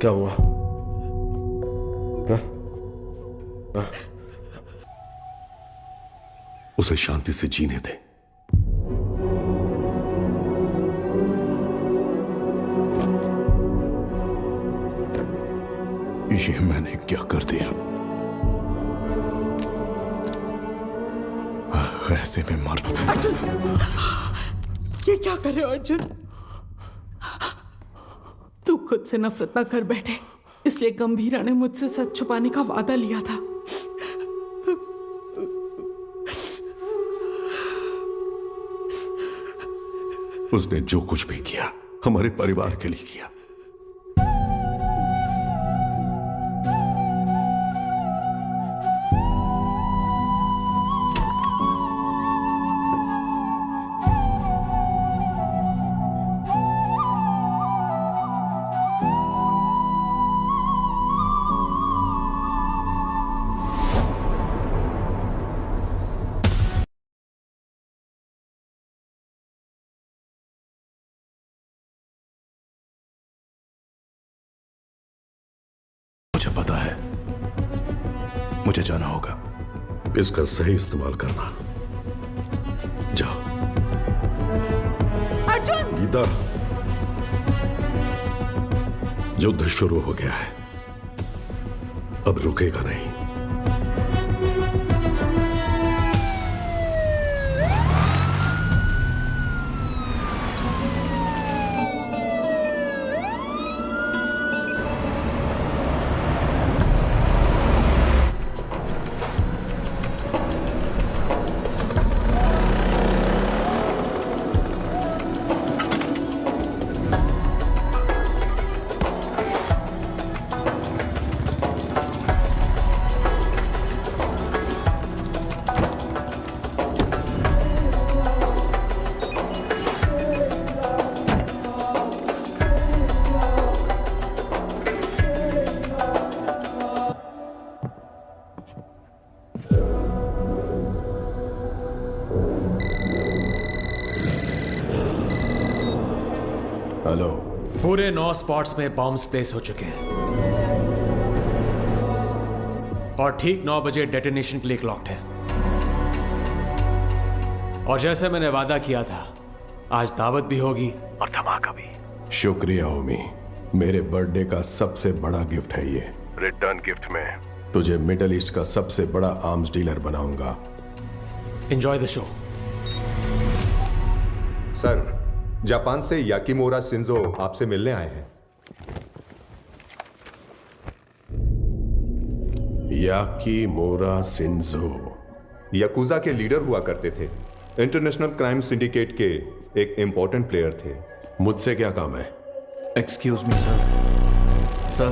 [SPEAKER 9] क्या हुआ?
[SPEAKER 11] उसे शांति से जीने दे।
[SPEAKER 1] ये मैंने क्या कर दिया? ऐसे में मार।
[SPEAKER 10] अर्जुन, ये क्या कर रहे हो अर्जुन? तू खुद से नफरत ना कर बैठे, इसलिए गंभीरा ने मुझसे सच छुपाने का वादा लिया था।
[SPEAKER 11] उसने जो कुछ भी किया हमारे परिवार के लिए किया।
[SPEAKER 1] मुझे पता है, मुझे जाना होगा।
[SPEAKER 11] इसका सही इस्तेमाल करना। जाओ।
[SPEAKER 10] अर्जुन!
[SPEAKER 11] गीता, युद्ध शुरू हो गया है। अब रुकेगा नहीं।
[SPEAKER 21] हेलो।
[SPEAKER 16] पूरे 9 स्पॉट्स में बॉम्ब्स प्लेस हो चुके हैं और ठीक 9 बजे डेटोनेशन के लिए क्लॉक्ड है। और जैसे मैंने वादा किया था, आज दावत भी होगी और धमाका भी।
[SPEAKER 21] शुक्रिया ओमी, मेरे बर्थडे का सबसे बड़ा गिफ्ट है ये। रिटर्न गिफ्ट में तुझे मिडल ईस्ट का सबसे बड़ा आर्म्स डीलर बनाऊंगा।
[SPEAKER 16] Enjoy the show.
[SPEAKER 7] Sir, Japan से याकीमोरा शिंजो आपसे मिलने आए हैं।
[SPEAKER 21] याकीमोरा शिंजो
[SPEAKER 7] याकुजा के लीडर हुआ करते थे। इंटरनेशनल क्राइम सिंडिकेट के एक इंपॉर्टेंट प्लेयर थे।
[SPEAKER 21] मुझसे क्या काम है?
[SPEAKER 15] Excuse me sir. Sir,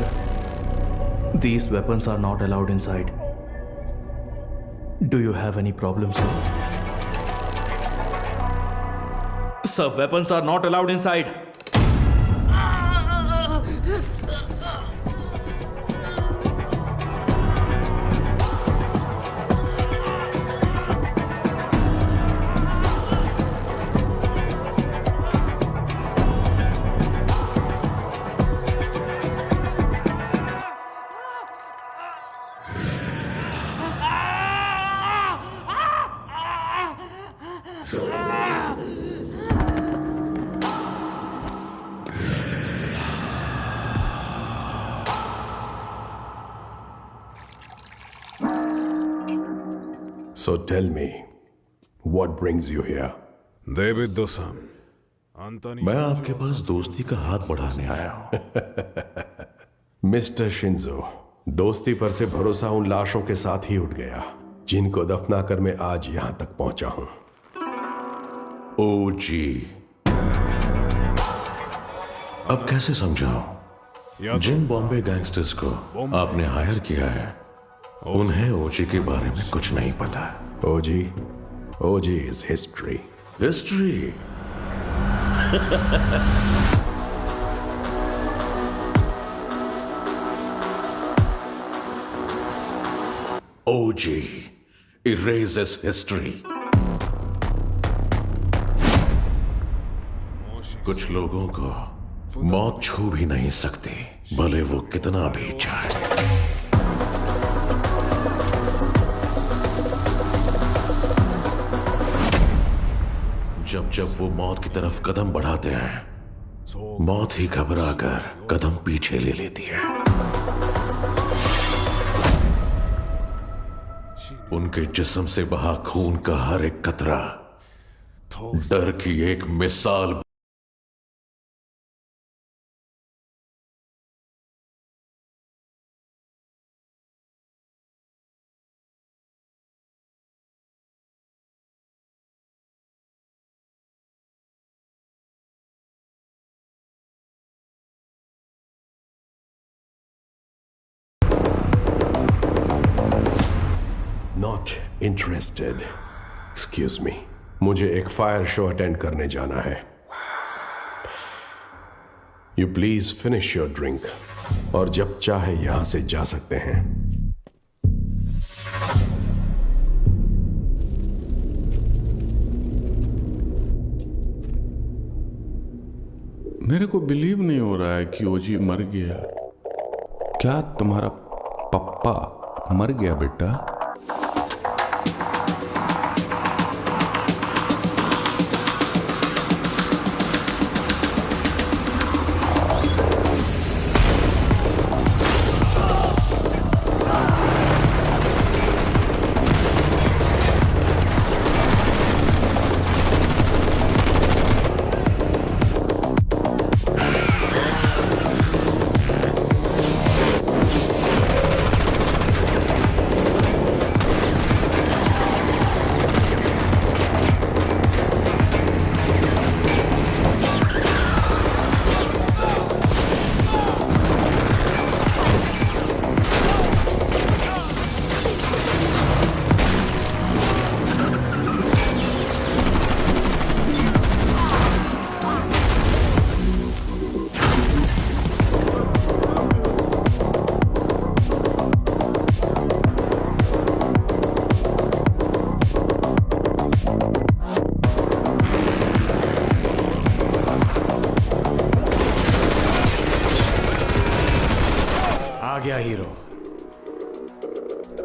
[SPEAKER 15] these weapons are not allowed inside. Do you have any problem, sir? Sir, weapons are not allowed inside.
[SPEAKER 21] So tell me, what brings you here?
[SPEAKER 11] देविद-san, मैं आपके पास दोस्ती का हाथ बढ़ाने आया हूं।
[SPEAKER 21] मिस्टर शिंजो, दोस्ती पर से भरोसा उन लाशों के साथ ही उठ गया जिनको दफनाकर मैं आज यहां तक पहुंचा हूं।
[SPEAKER 11] ओ जी, अब कैसे समझाऊं? जिन बॉम्बे गैंगस्टर्स को आपने हायर किया है, उन्हें ओजी के बारे में कुछ नहीं पता।
[SPEAKER 21] OG is history.
[SPEAKER 11] History? OG erases history. कुछ लोगों को मौत छू भी नहीं सकती, भले वो कितना भी चाहे। जब वो मौत की तरफ कदम बढ़ाते हैं, मौत ही घबरा कर कदम पीछे ले लेती है। उनके जिस्म से बहा खून का हर एक कतरा डर की एक मिसाल।
[SPEAKER 21] Not interested. Excuse me. मुझे एक फायर शो अटेंड करने जाना है। You please finish your drink. और जब चाहे यहां से जा सकते हैं।
[SPEAKER 6] मेरे को बिलीव नहीं हो रहा है कि ओजी मर गया। क्या तुम्हारा पप्पा मर गया बेटा?
[SPEAKER 16] हीरो।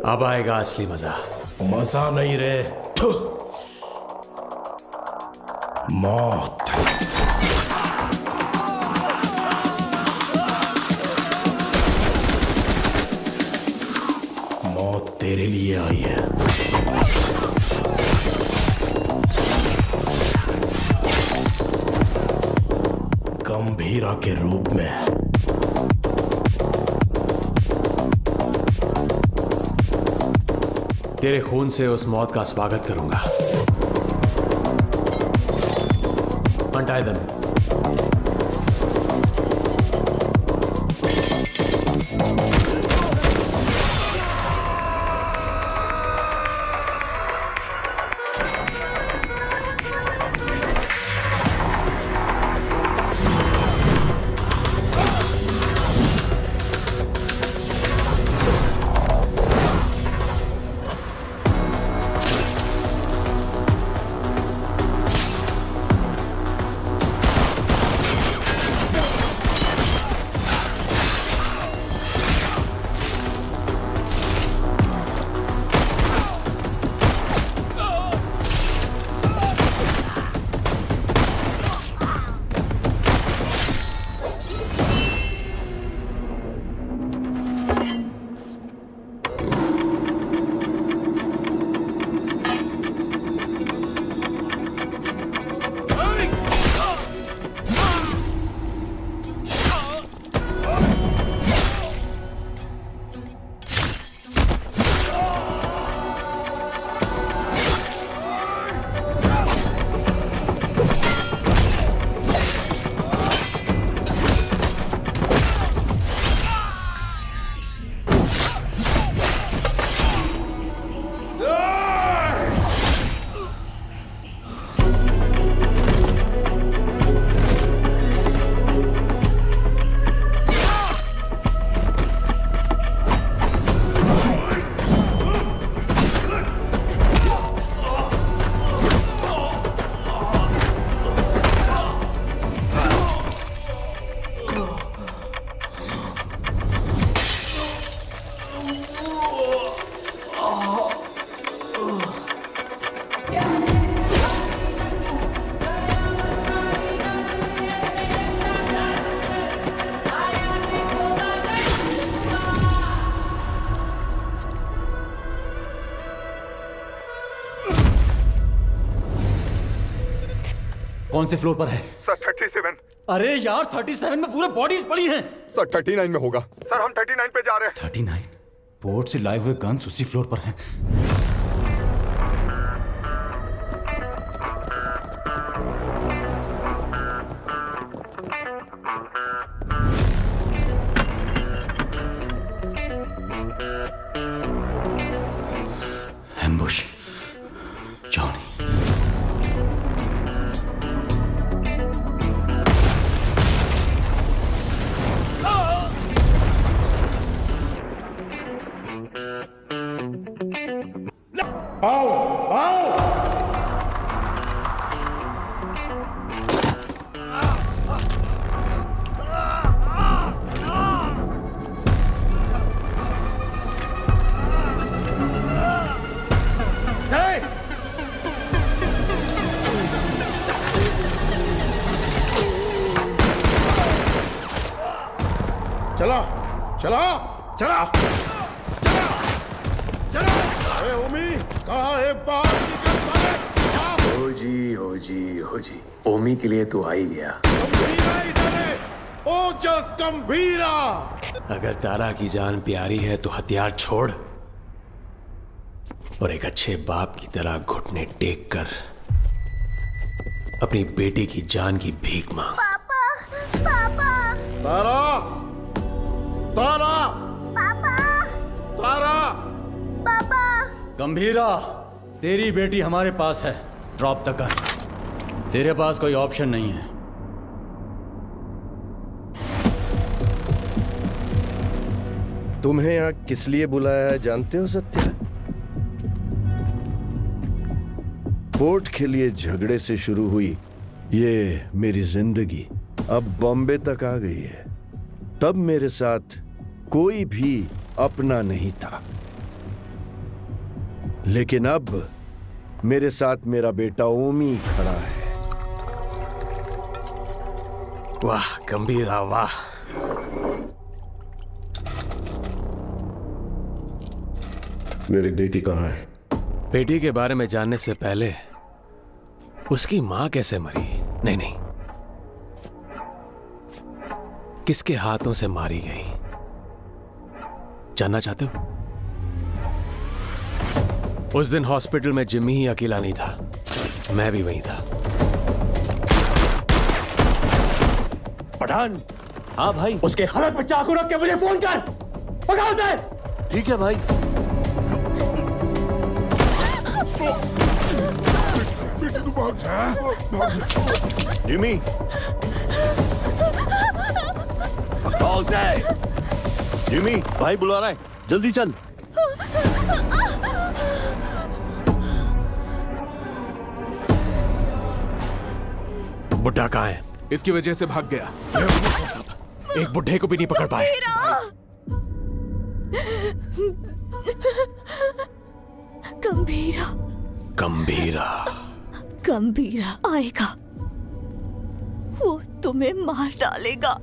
[SPEAKER 16] अब आएगा असली मजा।
[SPEAKER 22] मजा नहीं रे, मौत। मौत तेरे लिए आई है। गंभीरा के रूप में।
[SPEAKER 16] तेरे खून से उस मौत का स्वागत करूंगा। Untie them.
[SPEAKER 2] कौन से फ्लोर पर है?
[SPEAKER 7] सर 37।
[SPEAKER 2] अरे यार 37 में पूरे बॉडीज पड़ी हैं।
[SPEAKER 7] सर 39 में होगा। सर हम 39 पे जा रहे हैं।
[SPEAKER 2] 39? पोर्ट से लाए हुए गन्स उसी फ्लोर पर हैं। एम्बुश। जॉनी।
[SPEAKER 11] आओ आओ। चला चला चला चला चला। अरे ओमी कहाँ है? बाहर निकल साले।
[SPEAKER 22] हो जी ओमी के लिए तो आ ही गया।
[SPEAKER 11] गंभीरा इधर है। ओजस गंभीरा।
[SPEAKER 16] अगर तारा की जान प्यारी है तो हथियार छोड़ और एक अच्छे बाप की तरह घुटने टेक कर अपनी बेटी की जान की भीख मांग।
[SPEAKER 18] पापा पापा
[SPEAKER 11] तारा तारा
[SPEAKER 18] पापा
[SPEAKER 11] तारा।
[SPEAKER 18] पापा
[SPEAKER 2] गंभीरा, तेरी बेटी हमारे पास है। Drop the gun. तेरे पास कोई ऑप्शन नहीं है।
[SPEAKER 9] तुम्हें यहाँ किस लिए बुलाया है जानते हो सत्या? पोर्ट के लिए झगड़े से शुरू हुई ये मेरी जिंदगी अब बॉम्बे तक आ गई है। तब मेरे साथ कोई भी अपना नहीं था, लेकिन अब मेरे साथ मेरा बेटा ओमी खड़ा है।
[SPEAKER 16] वाह गंभीरा वाह।
[SPEAKER 11] मेरी बेटी कहाँ है?
[SPEAKER 16] बेटी के बारे में जानने से पहले उसकी मां कैसे मरी, नहीं, किसके हाथों से मारी गई, जानना चाहते हो? उस दिन हॉस्पिटल में जिम्मी ही अकेला नहीं था, मैं भी वहीं था।
[SPEAKER 3] पठान। हाँ भाई। उसके हालत पे चाकू रख के मुझे फोन कर। पकड़ो उसे। ठीक है भाई। जिमी। पकड़ो उसे। जिमी भाई बुला रहा है, जल्दी चल।
[SPEAKER 16] बुड्ढा कहाँ है?
[SPEAKER 21] इसकी वजह से भाग गया।
[SPEAKER 16] एक बुड्ढे को भी नहीं पकड़ पाए।
[SPEAKER 18] गंभीरा
[SPEAKER 16] गंभीरा
[SPEAKER 18] गंभीरा आएगा, वो तुम्हें मार डालेगा।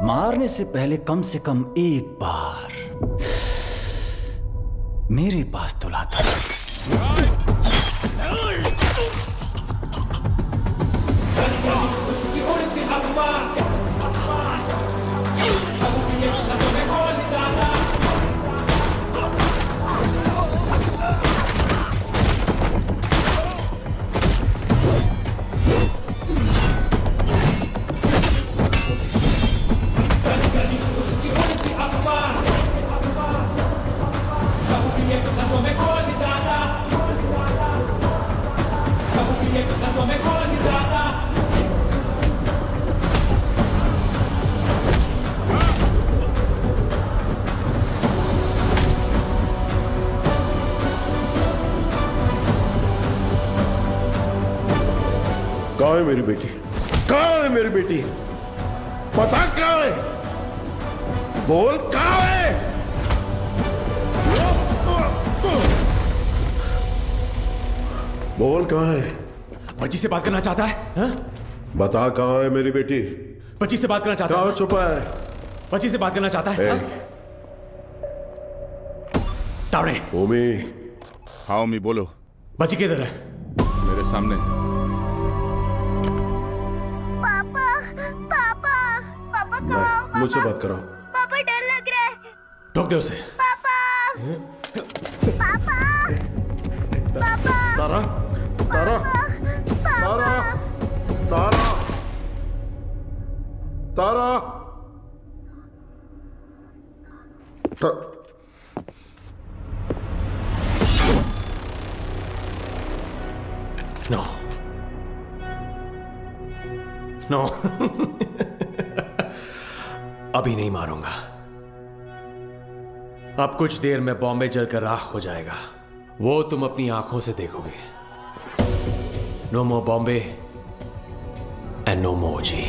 [SPEAKER 2] मारने से पहले कम से कम एक बार मेरे पास तो लाता।
[SPEAKER 11] कहाँ है मेरी बेटी? कहाँ है मेरी बेटी? पता कहाँ है? बोल कहाँ है? बोल कहाँ है?
[SPEAKER 16] बच्ची से बात करना चाहता है? हा?
[SPEAKER 11] बता कहाँ है मेरी बेटी?
[SPEAKER 16] बच्ची से बात करना चाहता है?
[SPEAKER 11] कहाँ छुपा है?
[SPEAKER 16] बच्ची से बात करना चाहता है? हा? तावड़े।
[SPEAKER 11] ओमी।
[SPEAKER 6] हाँ ओमी बोलो।
[SPEAKER 16] बच्ची किधर है?
[SPEAKER 6] मेरे सामने।
[SPEAKER 11] मुझसे बात करो।
[SPEAKER 18] पापा डर लग रहा है।
[SPEAKER 16] ठोक दे उसे।
[SPEAKER 18] पापा पापा पापा
[SPEAKER 11] तारा तारा तारा तारा तारा
[SPEAKER 16] नो नो अभी नहीं मारूंगा। अब कुछ देर में बॉम्बे जलकर राख हो जाएगा, वो तुम अपनी आंखों से देखोगे। No more Bombay and no more G.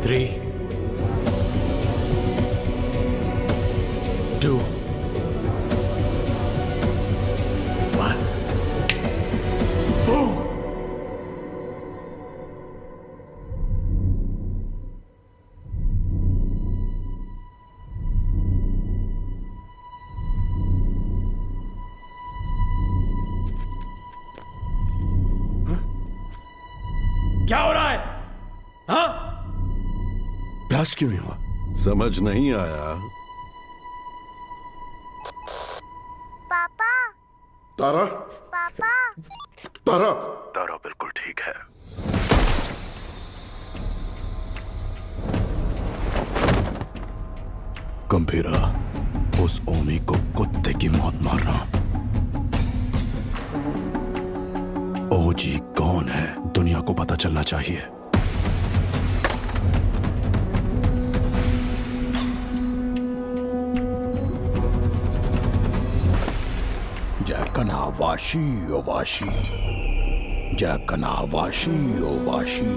[SPEAKER 16] 3 2 1 Boom! क्या हो रहा है? हाँ?
[SPEAKER 11] ब्लास्ट क्यों नहीं हुआ? समझ नहीं आया।
[SPEAKER 18] पापा
[SPEAKER 11] तारा
[SPEAKER 18] पापा
[SPEAKER 11] तारा
[SPEAKER 21] तारा बिल्कुल ठीक है।
[SPEAKER 1] गंभीरा, उस ओमी को कुत्ते की मौत मारना। ओजी कौन है दुनिया को पता चलना चाहिए।
[SPEAKER 21] वाशी ओ वाशी जकना वाशी ओ वाशी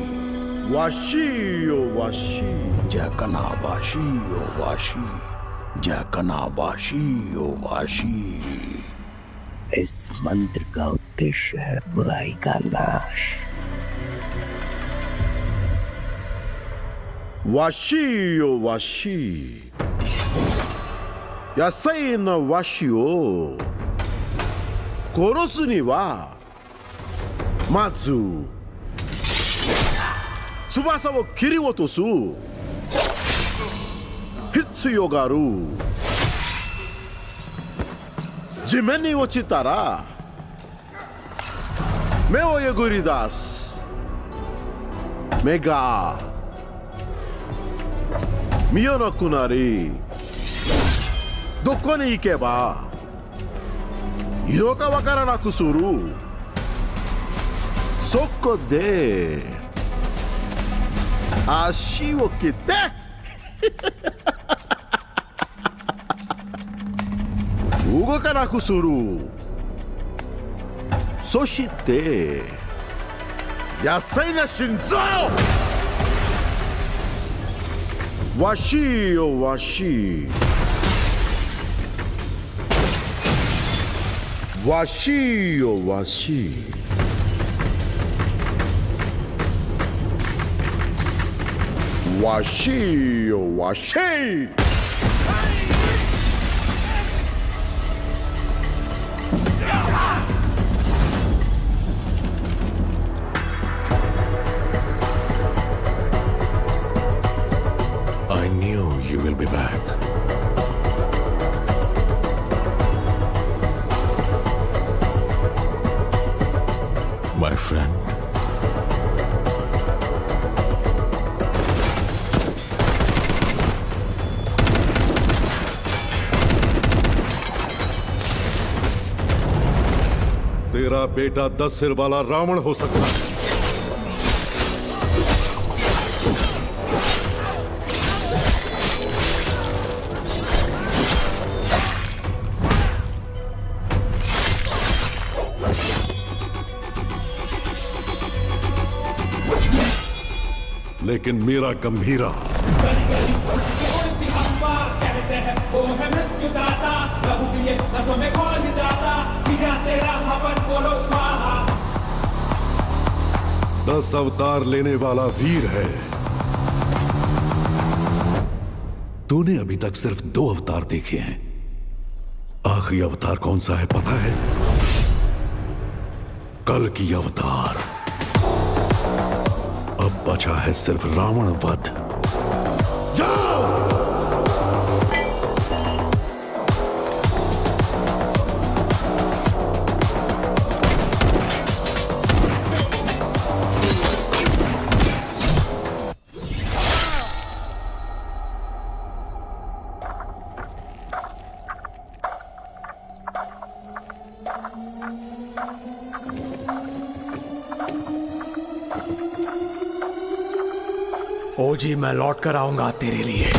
[SPEAKER 21] वाशी ओ वाशी जकना वाशी ओ वाशी जकना वाशी ओ वाशी।
[SPEAKER 13] इस मंत्र का उद्देश्य है बुराई का नाश।
[SPEAKER 21] वाशी ओ वाशी यासाई न वाशी ओ कोरोसु नि wa matsu tsubasa wo kiri otosu hitsuyo ga aru jimen ni ochitara me o yeguri dasu me ga mionaku nari doko ni ikeba iro ka wakaranaku suru soko de ashi wo kite ugokanaku suru soshite yasai na shinzo washi o washi washi o washi washi o washi I knew you will be back. My friend.
[SPEAKER 11] तेरा बेटा 10 सिर वाला रावण हो सकता है। लेकिन मेरा गंभीरा
[SPEAKER 4] कहते हैं वो है मृत्युदाता, लहू दिए नसों में खोल जाता, दिया तेरा हवन बोलो स्वाहा।
[SPEAKER 11] 10 अवतार लेने वाला वीर है। तूने अभी तक सिर्फ 2 अवतार देखे हैं। आखिरी अवतार कौन सा है पता है? कल की अवतार। अब बचा है सिर्फ रावण वध। जाओ!
[SPEAKER 16] ओजी मैं लौट कर आऊंगा तेरे लिए।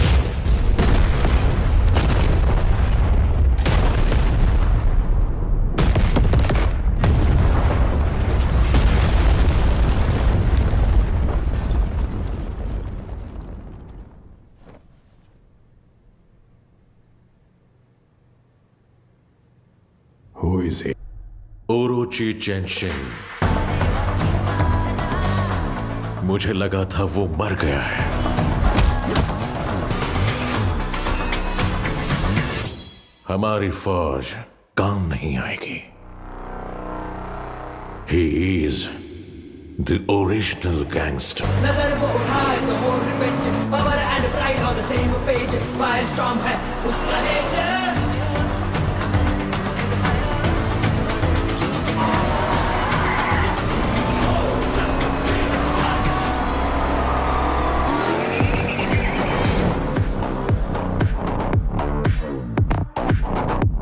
[SPEAKER 21] Who is it?
[SPEAKER 19] ओरोची चेनशिन। मुझे लगा था वो मर गया है। हमारी फौज काम नहीं आएगी। He is the original gangster.
[SPEAKER 4] नजर वो उठाए तो हो revenge, power and pride on the same page, fire storm है उसका नेचर।